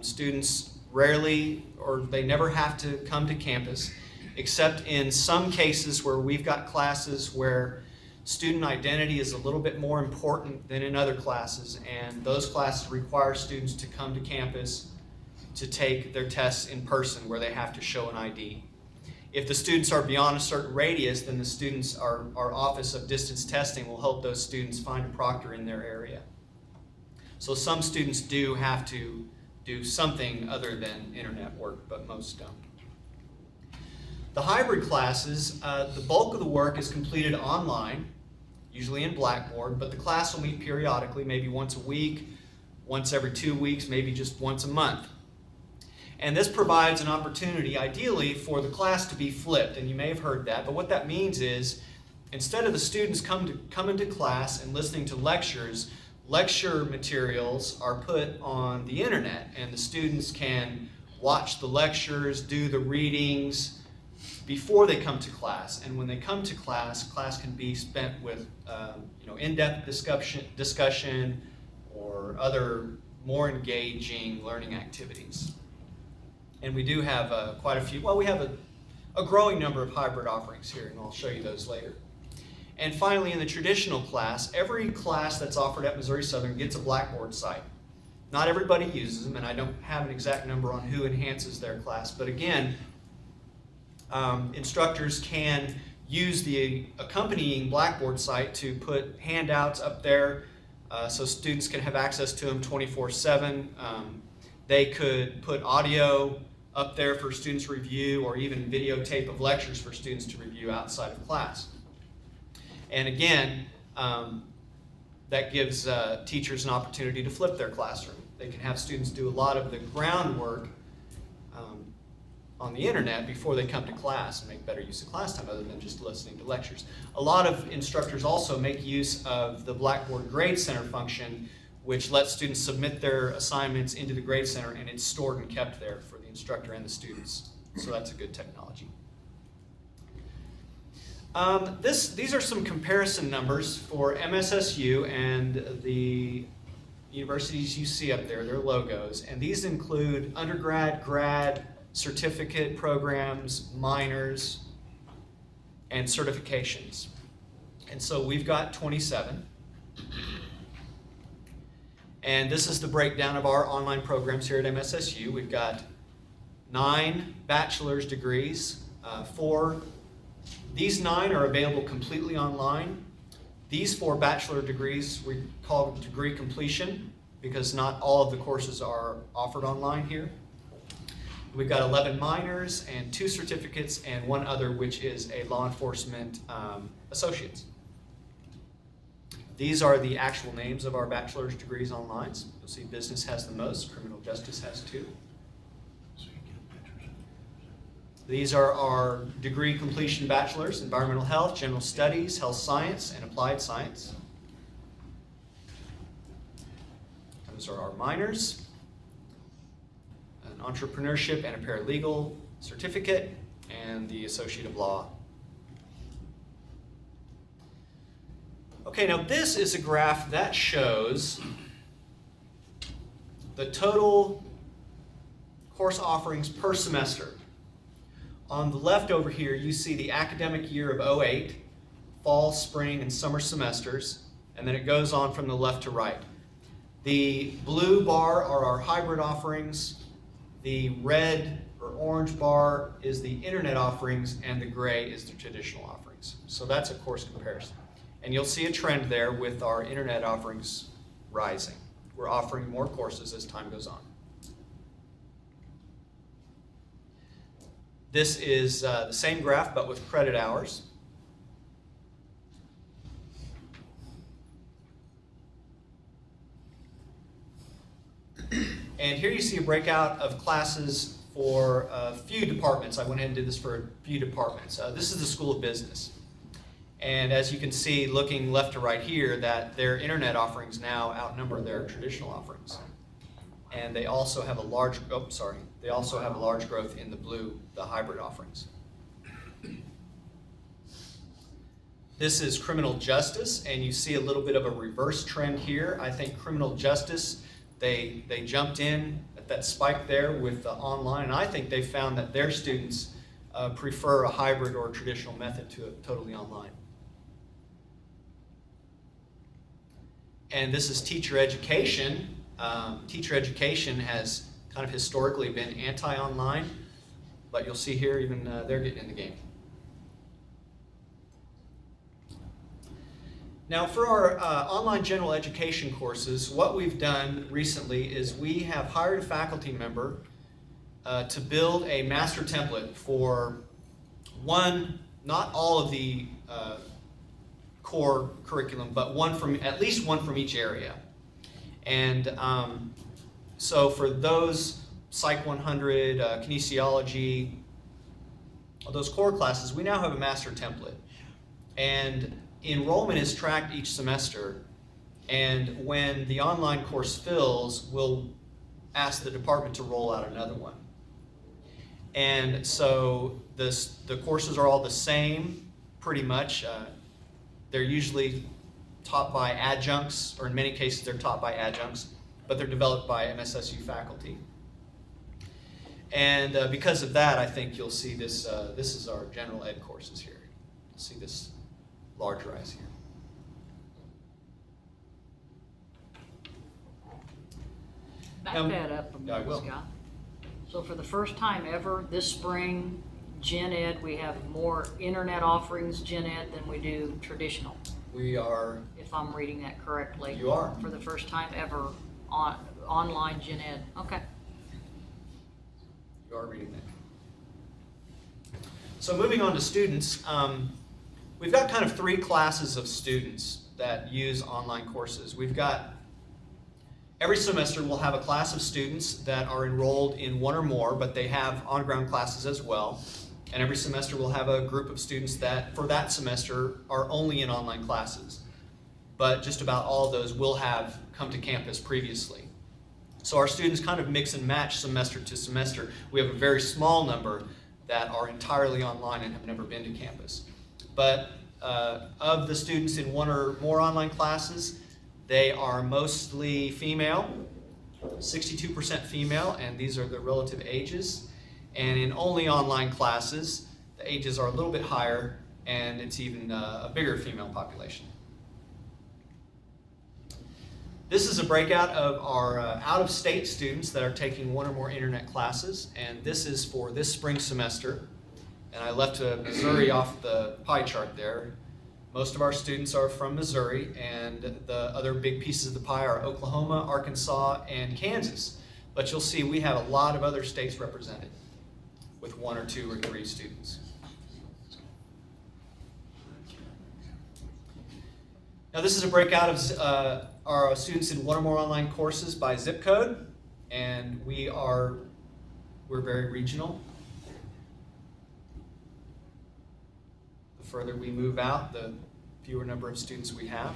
Students rarely, or they never have to come to campus, except in some cases where we've got classes where student identity is a little bit more important than in other classes, and those classes require students to come to campus to take their tests in person where they have to show an ID. If the students are beyond a certain radius, then our Office of Distance Testing will help those students find a proctor in their area. So some students do have to do something other than internet work, but most don't. The hybrid classes, the bulk of the work is completed online, usually in Blackboard, but the class will meet periodically, maybe once a week, once every 2 weeks, maybe just once a month. And this provides an opportunity, ideally, for the class to be flipped, and you may have heard that, but what that means is, instead of the students coming to class and listening to lectures, lecture materials are put on the internet, and the students can watch the lectures, do the readings before they come to class. And when they come to class, class can be spent with in-depth discussion or other more engaging learning activities. And we do have quite a few, well, we have a growing number of hybrid offerings here, and I'll show you those later. And finally, in the traditional class, every class that's offered at Missouri Southern gets a Blackboard site. Not everybody uses them, and I don't have an exact number on who enhances their class, but again, instructors can use the accompanying Blackboard site to put handouts up there so students can have access to them 24/7. They could put audio up there for students to review, or even videotape of lectures for students to review outside of class. And again, that gives teachers an opportunity to flip their classroom. They can have students do a lot of the groundwork on the internet before they come to class and make better use of class time other than just listening to lectures. A lot of instructors also make use of the Blackboard Grade Center function, which lets students submit their assignments into the Grade Center, and it's stored and kept there for the instructor and the students. So that's a good technology. These are some comparison numbers for MSSU and the universities you see up there, their logos, and these include undergrad, grad, certificate programs, minors, and certifications. And so we've got 27. And this is the breakdown of our online programs here at MSSU. We've got 9 bachelor's degrees, 4. These 9 are available completely online. These 4 bachelor degrees we call degree completion because not all of the courses are offered online here. We've got 11 minors and 2 certificates and 1 other, which is a law enforcement associate's. These are the actual names of our bachelor's degrees online. You'll see business has the most, criminal justice has 2. These are our degree completion bachelors: environmental health, general studies, health science, and applied science. Those are our minors: an entrepreneurship and a paralegal certificate, and the associate of law. Okay, now this is a graph that shows the total course offerings per semester. On the left over here, you see the academic year of 08, fall, spring, and summer semesters, and then it goes on from the left to right. The blue bar are our hybrid offerings, the red or orange bar is the internet offerings, and the gray is the traditional offerings. So that's a course comparison. And you'll see a trend there with our internet offerings rising. We're offering more courses as time goes on. This is the same graph, but with credit hours. And here you see a breakout of classes for a few departments. I went ahead and did this for a few departments. This is the School of Business. And as you can see, looking left to right here, that their internet offerings now outnumber their traditional offerings. And they also have a large, they also have a large growth in the blue, the hybrid offerings. This is criminal justice, and you see a little bit of a reverse trend here. I think criminal justice, they jumped in at that spike there with the online, and I think they found that their students prefer a hybrid or a traditional method to a totally online. And this is teacher education. Teacher education has kind of historically been anti-online, but you'll see here even they're getting in the game. Now for our online general education courses, what we've done recently is we have hired a faculty member to build a master template for not all of the core curriculum, but at least one from each area. And so for those Psych 100, kinesiology, those core classes, we now have a master template. And enrollment is tracked each semester. And when the online course fills, we'll ask the department to roll out another one. And so the courses are all the same, pretty much. They're usually taught by adjuncts, or in many cases they're taught by adjuncts, but they're developed by MSSU faculty. And because of that, I think you'll see this, this is our general ed courses here. You'll see this large rise here. Back Um, that up a yeah, I minute, will. Scott. So for the first time ever, this spring, Gen Ed, we have more internet offerings Gen Ed than we do traditional, We are, if I'm reading that correctly. You are. For the first time ever, online Gen Ed. Okay. you are reading that. So moving on to students, we've got kind of three classes of students that use online courses. We've got, every semester we'll have a class of students that are enrolled in one or more, but they have on-ground classes as well. And every semester we'll have a group of students that, for that semester, are only in online classes. But just about all of those will have come to campus previously. So our students kind of mix and match semester to semester. We have a very small number that are entirely online and have never been to campus. But of the students in one or more online classes, they are mostly female, 62% female, and these are the relative ages. And in only online classes, the ages are a little bit higher, and it's even a bigger female population. This is a breakout of our out-of-state students that are taking one or more internet classes, and this is for this spring semester. And I left Missouri off the pie chart there. Most of our students are from Missouri, and the other big pieces of the pie are Oklahoma, Arkansas, and Kansas. But you'll see we have a lot of other states represented with one or two or three students. Now this is a breakout of our students in one or more online courses by zip code, and we're very regional. The further we move out, the fewer number of students we have.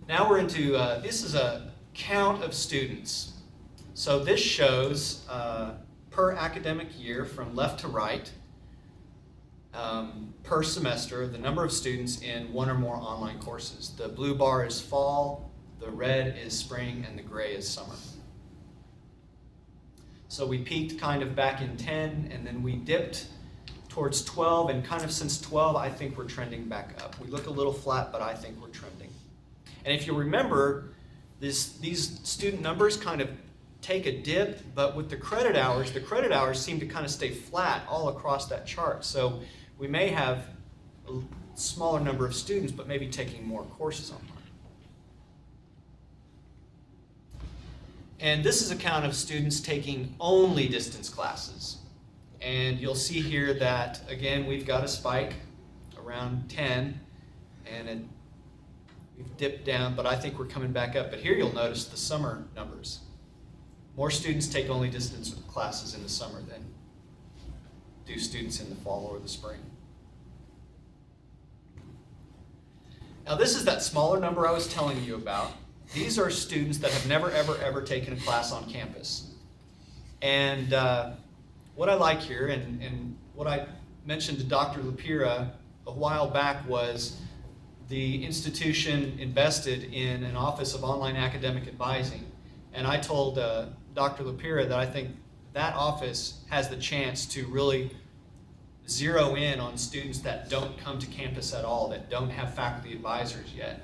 Now we're into, this is a count of students. So this shows per academic year from left to right, per semester, the number of students in one or more online courses. The blue bar is fall, the red is spring, and the gray is summer. So we peaked kind of back in 10, and then we dipped towards 12, and kind of since 12, I think we're trending back up. We look a little flat, but I think we're trending. And if you remember, these student numbers kind of take a dip, but with the credit hours seem to kind of stay flat all across that chart. So we may have a smaller number of students, but maybe taking more courses online. And this is a count of students taking only distance classes. And you'll see here that, again, we've got a spike around 10, and we've dipped down, but I think we're coming back up. But here you'll notice the summer numbers. More students take only distance classes in the summer than do students in the fall or the spring. Now this is that smaller number I was telling you about. These are students that have never, ever, ever taken a class on campus. And what I like here, and what I mentioned to Dr. Lapira a while back, was the institution invested in an Office of Online Academic Advising. And I told Dr. Lapira that I think that office has the chance to really zero in on students that don't come to campus at all, that don't have faculty advisors yet.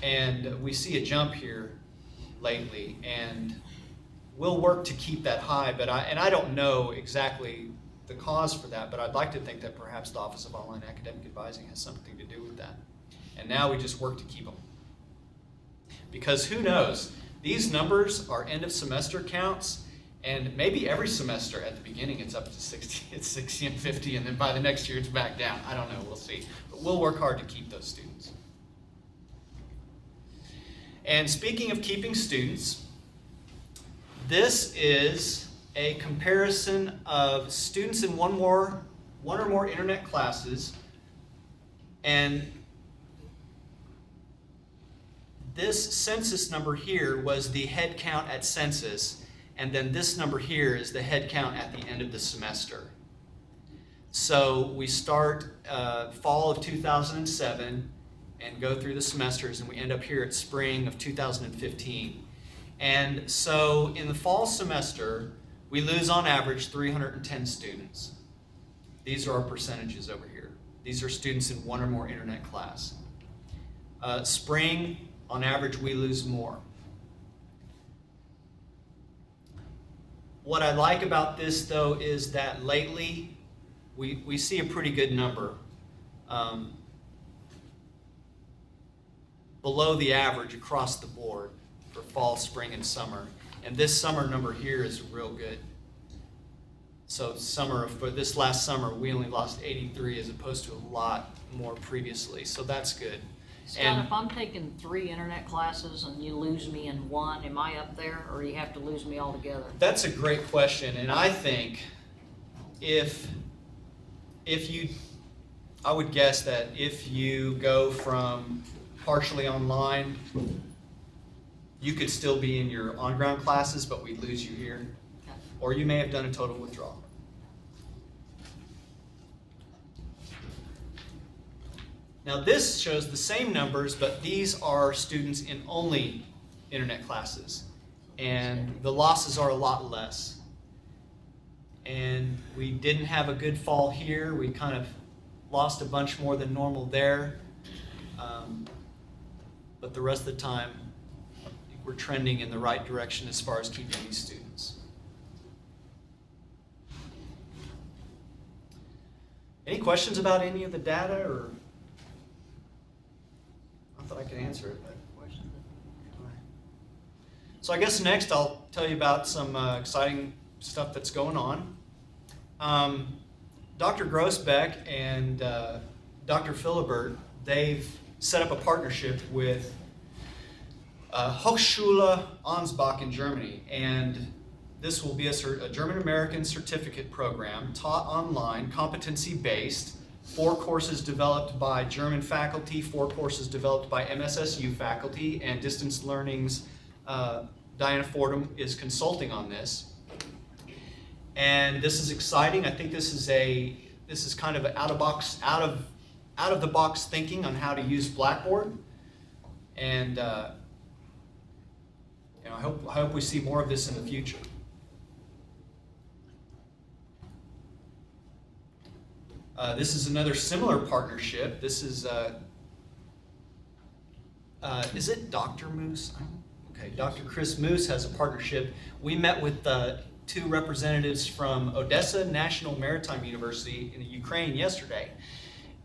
And we see a jump here lately, and we'll work to keep that high, but I don't know exactly the cause for that, but I'd like to think that perhaps the Office of Online Academic Advising has something to do with that. And now we just work to keep them. Because who knows, these numbers are end of semester counts, And maybe every semester at the beginning it's up to 60, it's 60 and 50, and then by the next year it's back down. I don't know, we'll see. But we'll work hard to keep those students. And speaking of keeping students, this is a comparison of students in one or more internet classes, and this census number here was the head count at census, and then this number here is the head count at the end of the semester. So we start fall of 2007 and go through the semesters, and we end up here at spring of 2015. And so in the fall semester, we lose on average 310 students. These are our percentages over here. These are students in one or more internet class. Spring, on average, we lose more. What I like about this, though, is that lately we see a pretty good number. Below the average across the board for fall, spring, and summer. And this summer number here is real good. So for this last summer, we only lost 83 as opposed to a lot more previously. So that's good. Scott, if I'm taking 3 internet classes and you lose me in 1, am I up there, or you have to lose me altogether? That's a great question, and I think I would guess that if you go from partially online, you could still be in your on-ground classes, but we'd lose you here. Okay. Or you may have done a total withdrawal. Now this shows the same numbers, but these are students in only internet classes. And the losses are a lot less. And we didn't have a good fall here. We kind of lost a bunch more than normal there. But the rest of the time, I think we're trending in the right direction as far as keeping these students. Any questions about any of the data, or? Not that I can answer it, but. So I guess next I'll tell you about some exciting stuff that's going on. Dr. Grossbeck and Dr. Philibert, they've set up a partnership with Hochschule Ansbach in Germany, and this will be a German-American certificate program taught online, competency-based, 4 courses developed by German faculty, 4 courses developed by MSSU faculty, and Distance Learning's Diana Fordham is consulting on this. And this is exciting. I think this is kind of out of the box thinking on how to use Blackboard. And I hope we see more of this in the future. This is another similar partnership. This is it Dr. Moose? Okay, Dr. Chris Moose has a partnership. We met with 2 representatives from Odessa National Maritime University in the Ukraine yesterday,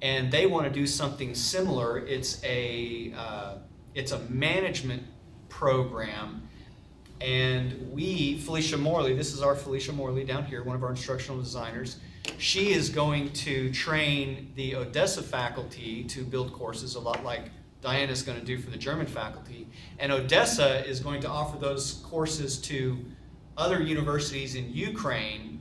and they want to do something similar. It's a management program, and Felicia Morley, this is our Felicia Morley down here, one of our instructional designers. She is going to train the Odessa faculty to build courses, a lot like Diana's going to do for the German faculty. And Odessa is going to offer those courses to other universities in Ukraine,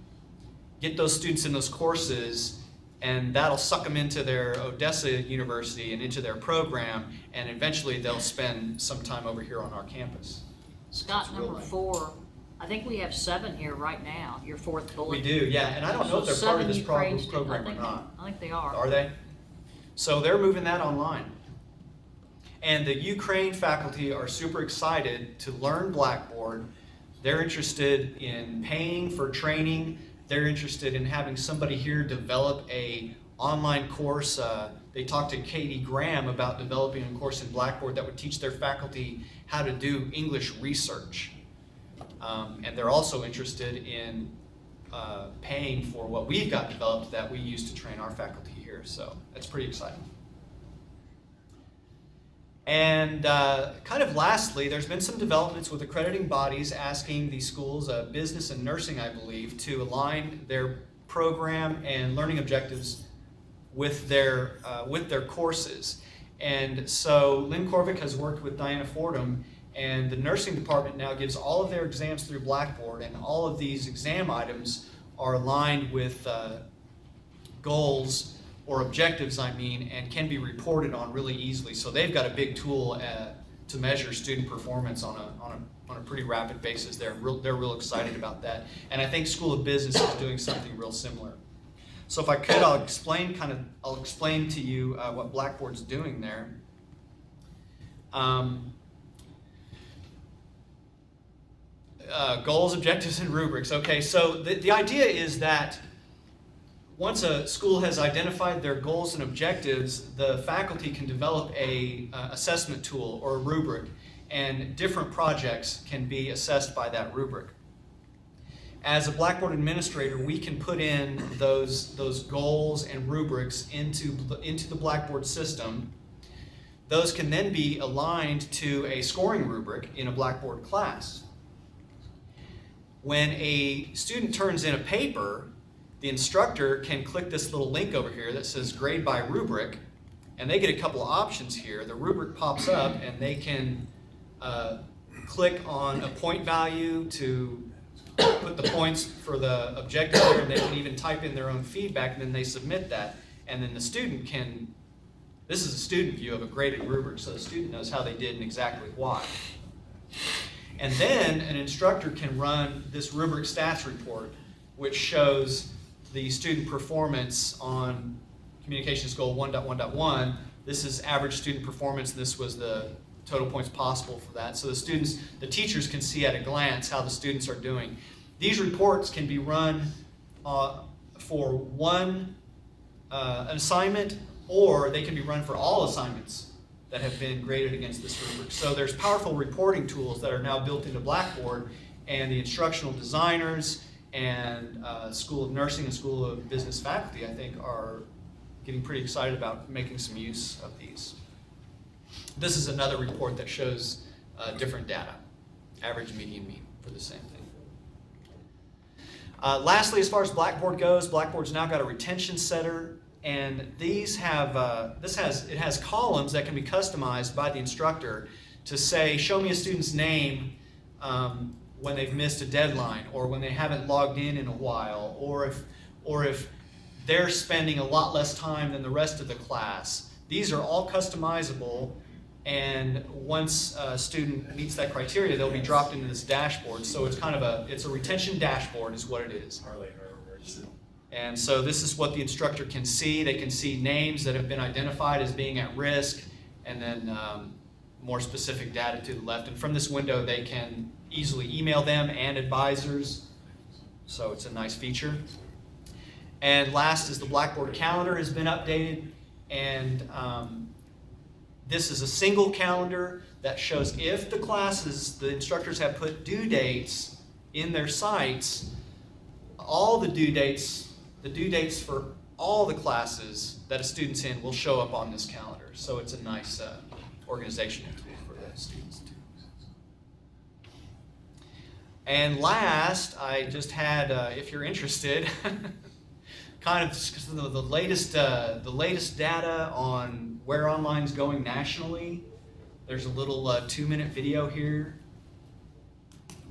get those students in those courses, and that'll suck them into their Odessa University and into their program, and eventually they'll spend some time over here on our campus. Scott, number 4, I think we have 7 here right now, your 4th bullet. We do, yeah, and I don't know if they're part of this program or not. I think they are. Are they? So they're moving that online. And the Ukraine faculty are super excited to learn Blackboard. They're interested in paying for training. They're interested in having somebody here develop a online course. They talked to Katie Graham about developing a course in Blackboard that would teach their faculty how to do English research. And they're also interested in paying for what we've got developed that we use to train our faculty here. So that's pretty exciting. And kind of lastly, there's been some developments with accrediting bodies asking the schools, business and nursing, I believe, to align their program and learning objectives with their courses. And so Lynn Corvick has worked with Diana Fordham, and the nursing department now gives all of their exams through Blackboard, and all of these exam items are aligned with goals or objectives, and can be reported on really easily. So they've got a big tool to measure student performance on a pretty rapid basis. They're real excited about that, and I think School of Business is doing something real similar. So if I could, I'll explain to you what Blackboard's doing there. Goals, objectives, and rubrics. Okay, so the idea is that once a school has identified their goals and objectives, the faculty can develop a assessment tool or a rubric, and different projects can be assessed by that rubric. As a Blackboard administrator, we can put in those goals and rubrics into the Blackboard system. Those can then be aligned to a scoring rubric in a Blackboard class. When a student turns in a paper, the instructor can click this little link over here that says grade by rubric, and they get a couple of options here. The rubric pops up, and they can click on a point value to put the points for the objective there, and they can even type in their own feedback, and then they submit that. And then the student can, this is a student view of a graded rubric, so the student knows how they did and exactly why. And then an instructor can run this rubric stats report, which shows the student performance on communications goal 1.1.1. This is average student performance. This was the total points possible for that. So the teachers can see at a glance how the students are doing. These reports can be run for one assignment, or they can be run for all assignments that have been graded against this rubric. So there's powerful reporting tools that are now built into Blackboard, and the instructional designers and School of Nursing and School of Business faculty, I think, are getting pretty excited about making some use of these. This is another report that shows different data, average, median, mean, for the same thing. Lastly, as far as Blackboard goes, Blackboard's now got a retention setter, and these have it has columns that can be customized by the instructor to say, show me a student's name when they've missed a deadline, or when they haven't logged in a while, or if they're spending a lot less time than the rest of the class. These are all customizable, and once a student meets that criteria, they'll be dropped into this dashboard. So it's kind of it's a retention dashboard is what it is. And so this is what the instructor can see. They can see names that have been identified as being at risk, and then more specific data to the left. And from this window, they can easily email them and advisors. So it's a nice feature. And last is the Blackboard calendar has been updated, and this is a single calendar that shows if the instructors have put due dates in their sites, all the due dates for all the classes that a student's in will show up on this calendar. So it's a nice organizational tool for the students too. And last, I just had, if you're interested, kind of the latest data on where online's going nationally. There's a little 2-minute video here.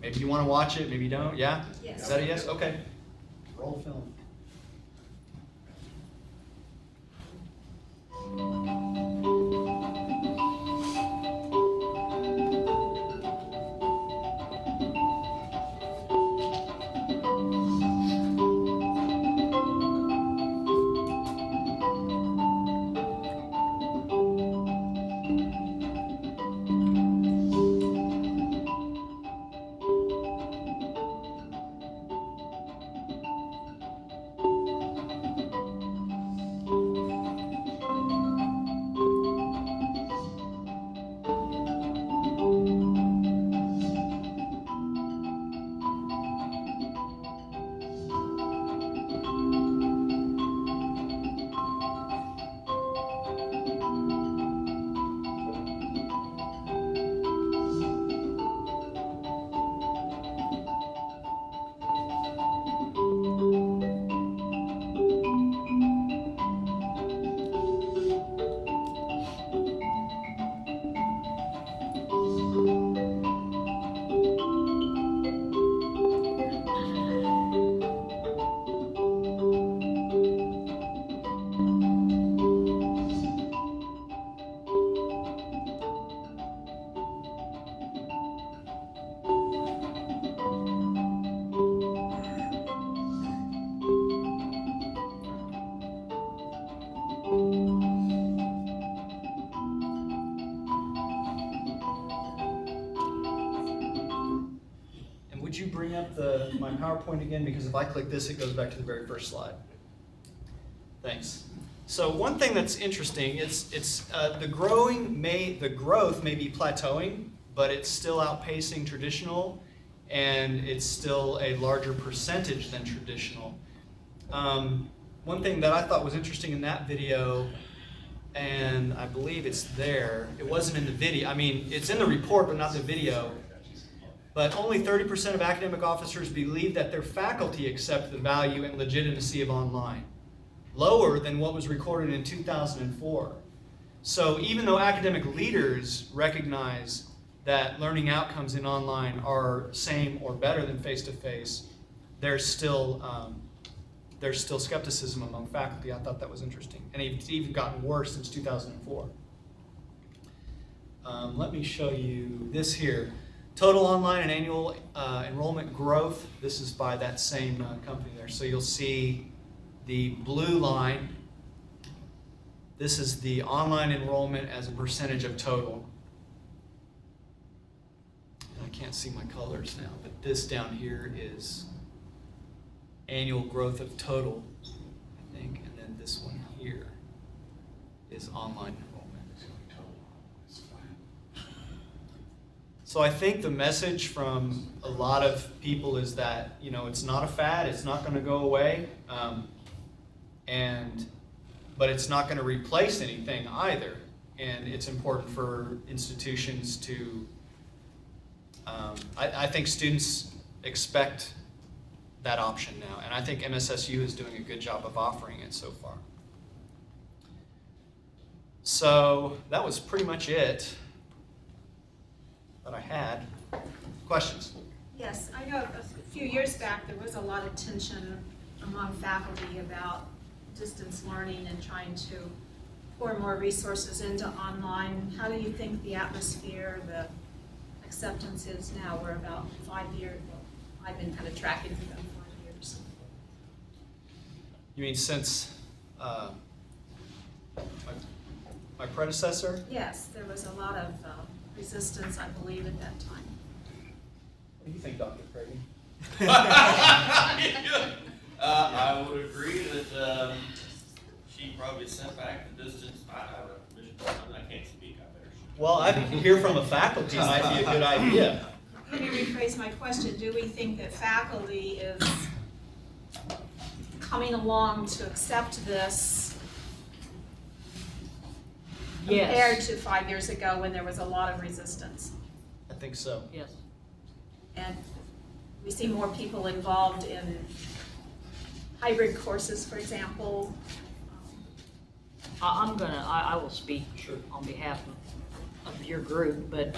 Maybe you want to watch it, maybe you don't. Yeah? Yes. Is that a yes? Okay. Roll film. would you bring up my PowerPoint again? Because if I click this, it goes back to the very first slide. Thanks. So one thing that's interesting, the growth may be plateauing, but it's still outpacing traditional, and it's still a larger percentage than traditional. One thing that I thought was interesting in that video, and I believe it's there, it wasn't in the video, I mean, it's in the report, but not the video, but only 30% of academic officers believe that their faculty accept the value and legitimacy of online, lower than what was recorded in 2004. So even though academic leaders recognize that learning outcomes in online are same or better than face-to-face, there's still skepticism among faculty. I thought that was interesting. And it's even gotten worse since 2004. Let me show you this here. Total online and annual enrollment growth. This is by that same company there. So you'll see the blue line. This is the online enrollment as a percentage of total. I can't see my colors now, but this down here is annual growth of total, I think, and then this one here is online enrollment. So I think the message from a lot of people is that, you know, it's not a fad, it's not going to go away, but it's not going to replace anything either. And it's important for institutions to, I think students expect that option now, and I think MSSU is doing a good job of offering it so far. So that was pretty much it that I had. Questions? Yes, I know a few years back there was a lot of tension among faculty about distance learning and trying to pour more resources into online. How do you think the atmosphere, the acceptance is now? We're about 5 years. I've been kind of tracking for about 5 years. You mean since my predecessor? Yes, there was a lot of resistance, I believe, at that time. What do you think, Dr. Cragen? I would agree that she probably sent back the distance. I can't speak, I better. Well, I hear from a faculty might be a good idea. Let me rephrase my question. Do we think that faculty is coming along to accept this compared Yes. to 5 years ago when there was a lot of resistance? I think so. Yes. And we see more people involved in hybrid courses, for example. I will speak on behalf of your group, but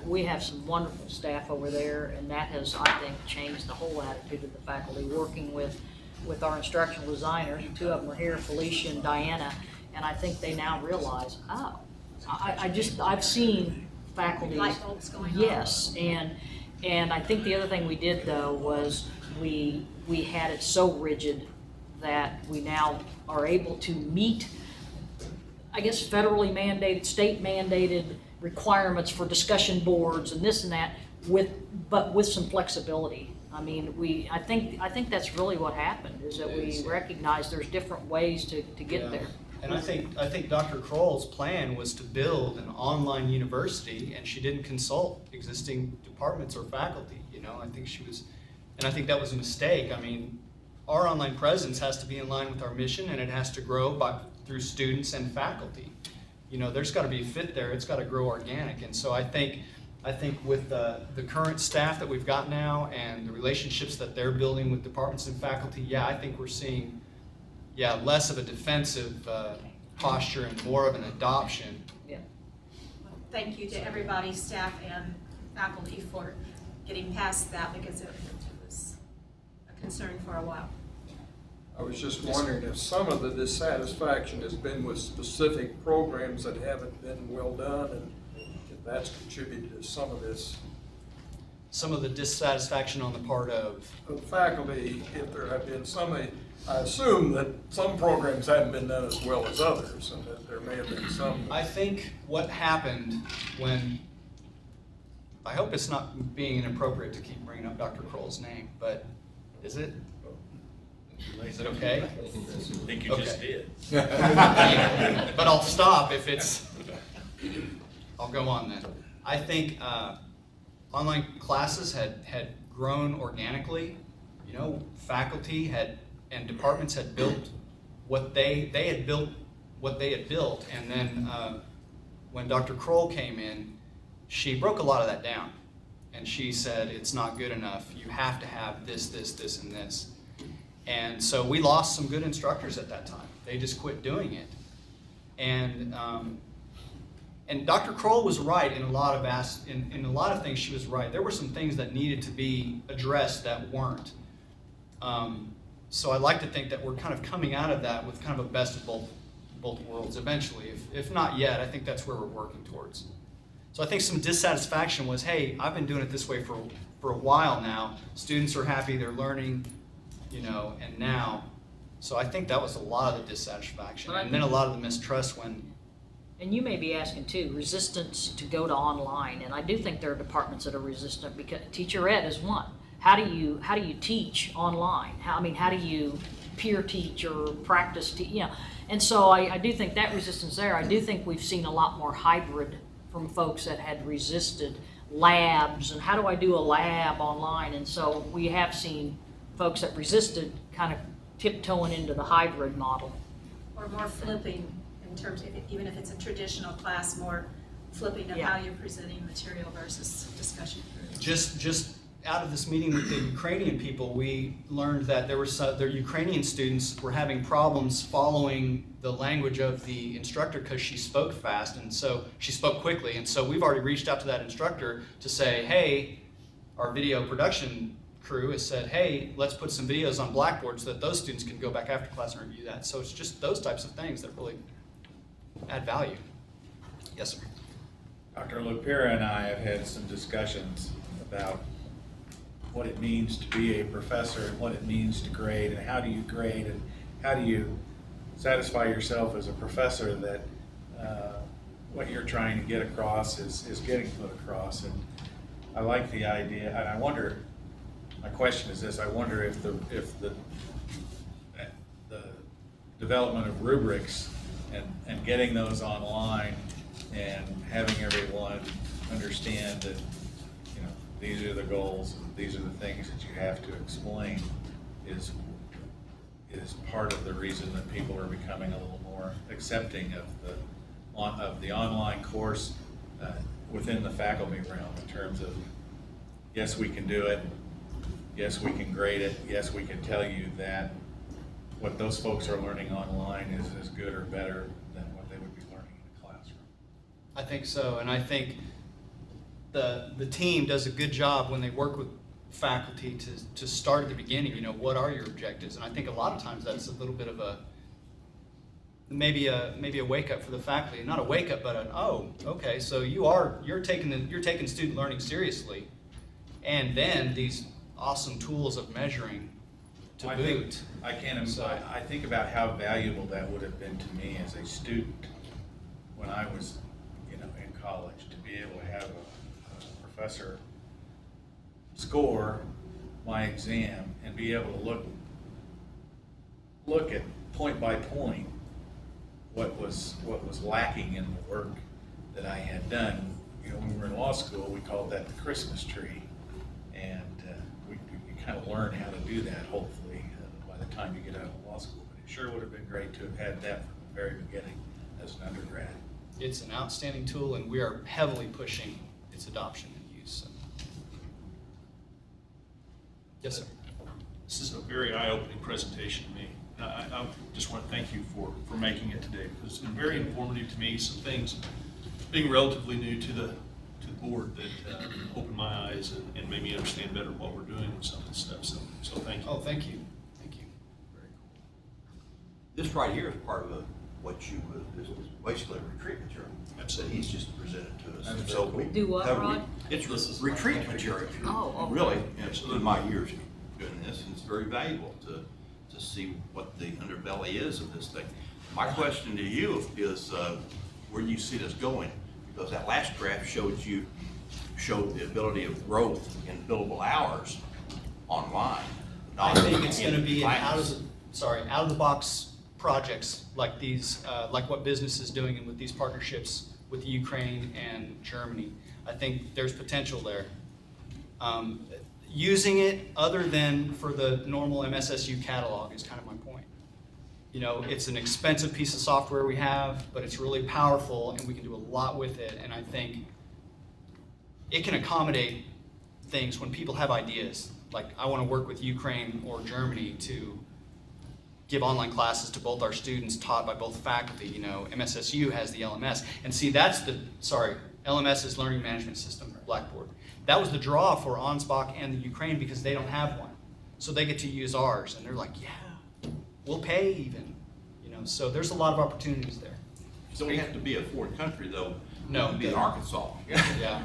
we have some wonderful staff over there, and that has, I think, changed the whole attitude of the faculty, working with our instructional designers. Two of them are here, Felicia and Diana, and I think they now realize, oh, I've seen faculty. Light bulbs going on. Yes, and I think the other thing we did though was we had it so rigid that we now are able to meet, I guess, federally mandated, state mandated requirements for discussion boards and this and that, but with some flexibility. I mean, I think that's really what happened, is that we recognize there's different ways to get there. And I think Dr. Kroll's plan was to build an online university, and she didn't consult existing departments or faculty. You know, I think that was a mistake. I mean, our online presence has to be in line with our mission, and it has to grow through students and faculty. You know, there's got to be a fit there. It's got to grow organic. And so I think with the current staff that we've got now and the relationships that they're building with departments and faculty, I think we're seeing, less of a defensive posture and more of an adoption. Yeah. Thank you to everybody, staff and faculty, for getting past that, because it was a concern for a while. I was just wondering if some of the dissatisfaction has been with specific programs that haven't been well done, and if that's contributed to some of this. Some of the dissatisfaction on the part of Faculty, if there have been some, I assume that some programs haven't been done as well as others, and that there may have been some. I think what happened when I hope it's not being inappropriate to keep bringing up Dr. Kroll's name, but is it? Is it okay? I think you just did. But I'll stop if it's, I'll go on then. I think online classes had grown organically. You know, faculty and departments had built what they had built what they had built, and then when Dr. Kroll came in, she broke a lot of that down, and she said it's not good enough. You have to have this, and this. And so we lost some good instructors at that time. They just quit doing it. And Dr. Kroll was right in a lot of things. She was right. There were some things that needed to be addressed that weren't. So I'd like to think that we're kind of coming out of that with kind of a best of both worlds eventually. If not yet, I think that's where we're working towards. So I think some dissatisfaction was, hey, I've been doing it this way for a while now. Students are happy, they're learning, you know, and now. So I think that was a lot of the dissatisfaction, and then a lot of the mistrust when. And you may be asking too, resistance to go to online, and I do think there are departments that are resistant because teacher ed is one. How do you teach online? How do you peer teach or practice you know? And so I do think that resistance there. I do think we've seen a lot more hybrid from folks that had resisted labs and how do I do a lab online? And so we have seen folks that resisted kind of tiptoeing into the hybrid model. Or more flipping in terms of, even if it's a traditional class, more flipping of Yeah. how you're presenting material versus discussion groups. Just out of this meeting with the Ukrainian people, we learned that their Ukrainian students were having problems following the language of the instructor because she spoke fast, and so she spoke quickly. And so we've already reached out to that instructor to say, hey, our video production crew has said, hey, let's put some videos on Blackboard so that those students can go back after class and review that. So it's just those types of things that really add value. Yes, sir. Dr. Lupira and I have had some discussions about what it means to be a professor and what it means to grade and how do you grade and how do you satisfy yourself as a professor that what you're trying to get across is getting put across. And I like the idea, and I wonder, my question is this, I wonder if the development of rubrics and getting those online and having everyone understand that, you know, these are the goals, these are the things that you have to explain is part of the reason that people are becoming a little more accepting of the online course within the faculty realm in terms of, yes, we can do it, yes, we can grade it, yes, we can tell you that what those folks are learning online is as good or better than what they would be learning in a classroom. I think so, and I think the team does a good job when they work with faculty to start at the beginning. You know, what are your objectives? And I think a lot of times that's a little bit of maybe a wake up for the faculty. Not a wake up, but an okay, so you're taking student learning seriously, and then these awesome tools of measuring to boot. I think about how valuable that would have been to me as a student when I was, you know, in college, to be able to have a professor score my exam and be able to look at point by point what was lacking in the work that I had done. You know, when we were in law school, we called that the Christmas tree, and we kind of learn how to do that, hopefully, by the time you get out of law school. But it sure would have been great to have had that from the very beginning as an undergrad. It's an outstanding tool, and we are heavily pushing its adoption and use. So. Yes, sir. This is a very eye-opening presentation to me. I just want to thank you for making it today, because it's been very informative to me. Some things, being relatively new to the board, that opened my eyes and made me understand better what we're doing with some of this stuff. So thank you. Oh, thank you. Thank you. Very cool. This right here is part of what you this is basically a retreat material. That he's just presented to us. That's So cool. we Do what, have Rod? It's retreat material. Oh, okay. Really, in my years doing this, and it's very valuable to see what the underbelly is of this thing. My question to you is where do you see this going? Because that last graph showed you showed the ability of growth in billable hours online. I not think it's gonna in be an class. out of the box projects like these, like what business is doing and with these partnerships with Ukraine and Germany. I think there's potential there. Using it other than for the normal MSSU catalog is kind of my point. You know, it's an expensive piece of software we have, but it's really powerful and we can do a lot with it. And I think it can accommodate things when people have ideas. Like, I want to work with Ukraine or Germany to give online classes to both our students taught by both faculty. You know, MSSU has the LMS. And see, LMS is Learning Management System, Blackboard. That was the draw for Ansbach and the Ukraine because they don't have one. So they get to use ours. And they're like, yeah, we'll pay even. You know, so there's a lot of opportunities there. You don't have to be a foreign country, though. No. You can be in Arkansas. Yeah.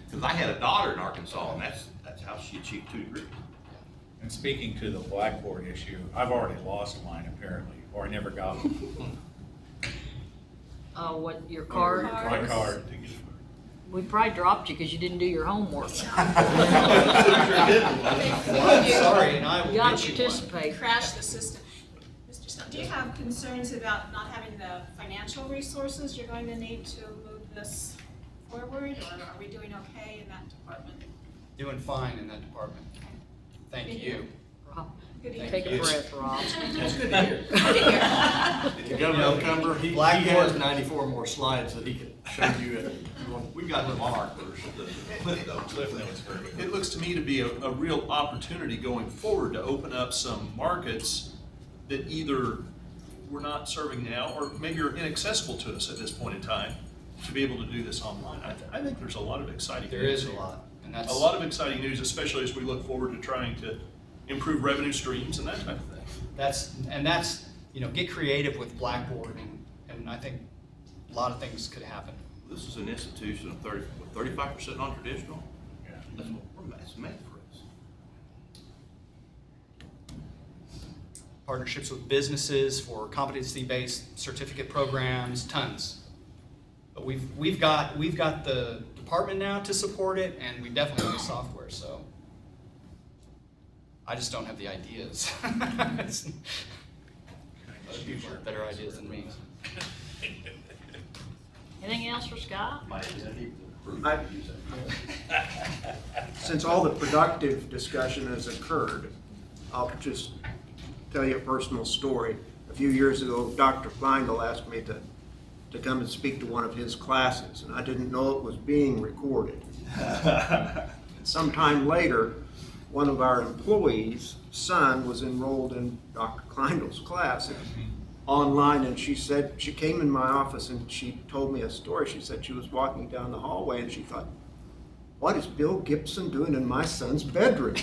Because I had a daughter in Arkansas, and that's how she achieved 2 degrees. And speaking to the Blackboard issue, I've already lost mine apparently, or I never got one. What, your card? My card. We probably dropped you because you didn't do your homework. Sorry, and I will You gotta get you one. participate. Crash the system. Mr. Snow, do you have concerns about not having the financial resources you're going to need to move this forward, or are we doing okay in that department? Doing fine in that department. Thank you. Rob, Good to hear. take a breath, Rob. That's good to hear. Good to hear. Governor Cumber, he Blackboard- has 94 more slides that he could show you. We've got the Monarch version, the Cliff though. Cliff notes very good. It looks to me to be a real opportunity going forward to open up some markets that either we're not serving now or maybe are inaccessible to us at this point in time to be able to do this online. I think there's a lot of exciting news. There is a here. lot, and that's. A lot of exciting news, especially as we look forward to trying to improve revenue streams and that type of thing. That's, you know, get creative with Blackboard, and I think a lot of things could happen. This is an institution of 35% non-traditional. Yeah. That's made for us. Partnerships with businesses for competency-based certificate programs, tons. But we've got the department now to support it, and we definitely have the software, so. I just don't have the ideas. Other people have better ideas than me. Anything else for Scott? Since all the productive discussion has occurred, I'll just tell you a personal story. A few years ago, Dr. Kleindl asked me to come and speak to one of his classes, and I didn't know it was being recorded. Sometime later, one of our employees' son was enrolled in Dr. Kleindl's class online, and she said, she came in my office and she told me a story. She said she was walking down the hallway and she thought, what is Bill Gibson doing in my son's bedroom?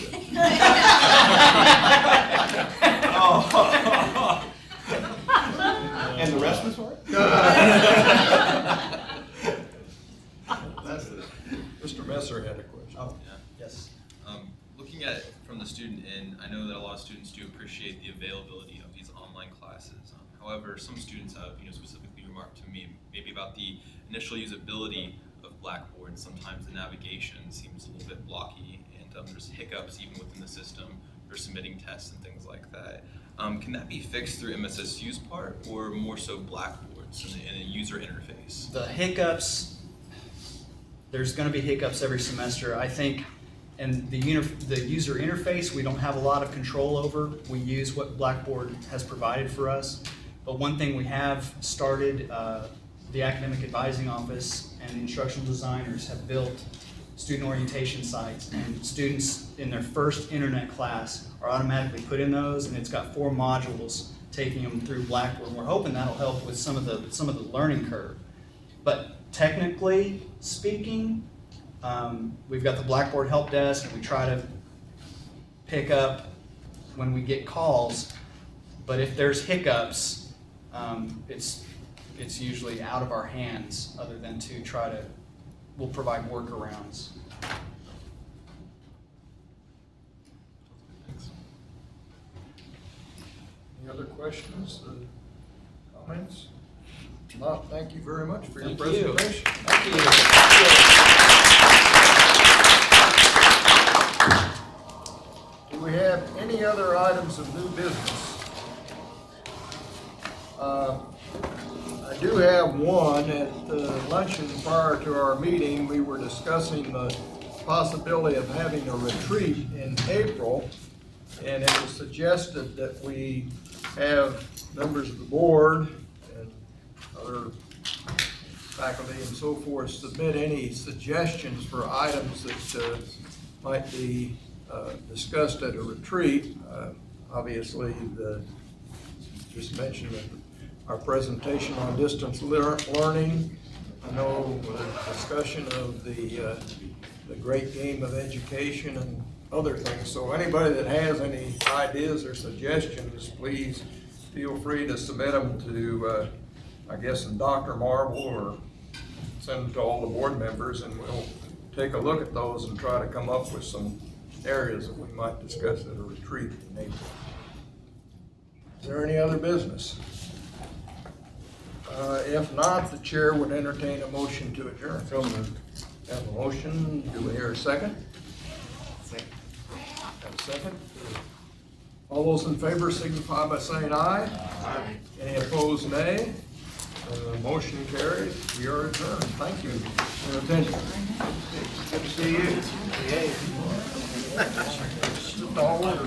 And the rest of the story? Mr. Messer had a question. Oh, Yeah. yes. Looking at it from the student end, I know that a lot of students do appreciate the availability of these online classes. However, some students have, specifically remarked to me maybe about the initial usability of Blackboard, and sometimes the navigation seems a little bit blocky, and there's hiccups even within the system for submitting tests and things like that. Can that be fixed through MSSU's part, or more so Blackboard's in a user interface? The hiccups, there's going to be hiccups every semester, I think. And the user interface, we don't have a lot of control over. We use what Blackboard has provided for us. But one thing we have started, the Academic Advising Office and the instructional designers have built student orientation sites, and students in their first internet class are automatically put in those, and it's got 4 modules taking them through Blackboard. We're hoping that'll help with some of the learning curve. But technically speaking, we've got the Blackboard help desk, and we try to pick up when we get calls. But if there's hiccups, it's usually out of our hands, other than to we'll provide workarounds. Any other questions, comments? If not, thank you very much for your Thank you. presentation. Thank you. other items of new business? I do have one. At the luncheon prior to our meeting, we were discussing the possibility of having a retreat in April, and it was suggested that we have members of the board and other faculty and so forth submit any suggestions for items that might be discussed at a retreat. Obviously, just mentioned our presentation on distance learning. I know the discussion of the great game of education and other things. So anybody that has any ideas or suggestions, please feel free to submit them to, I guess, in Dr. Marble, or send them to all the board members, and we'll take a look at those and try to come up with some areas that we might discuss at a retreat in April. Is there any other business? If not, the chair would entertain a motion to adjourn. So moved. Have a motion. Do we hear a second? Second. Have a second? All those in favor signify by saying aye. Aye. Any opposed, nay? Motion carries. We are adjourned. Thank you for your attention. Good to see you. Yeah. All over.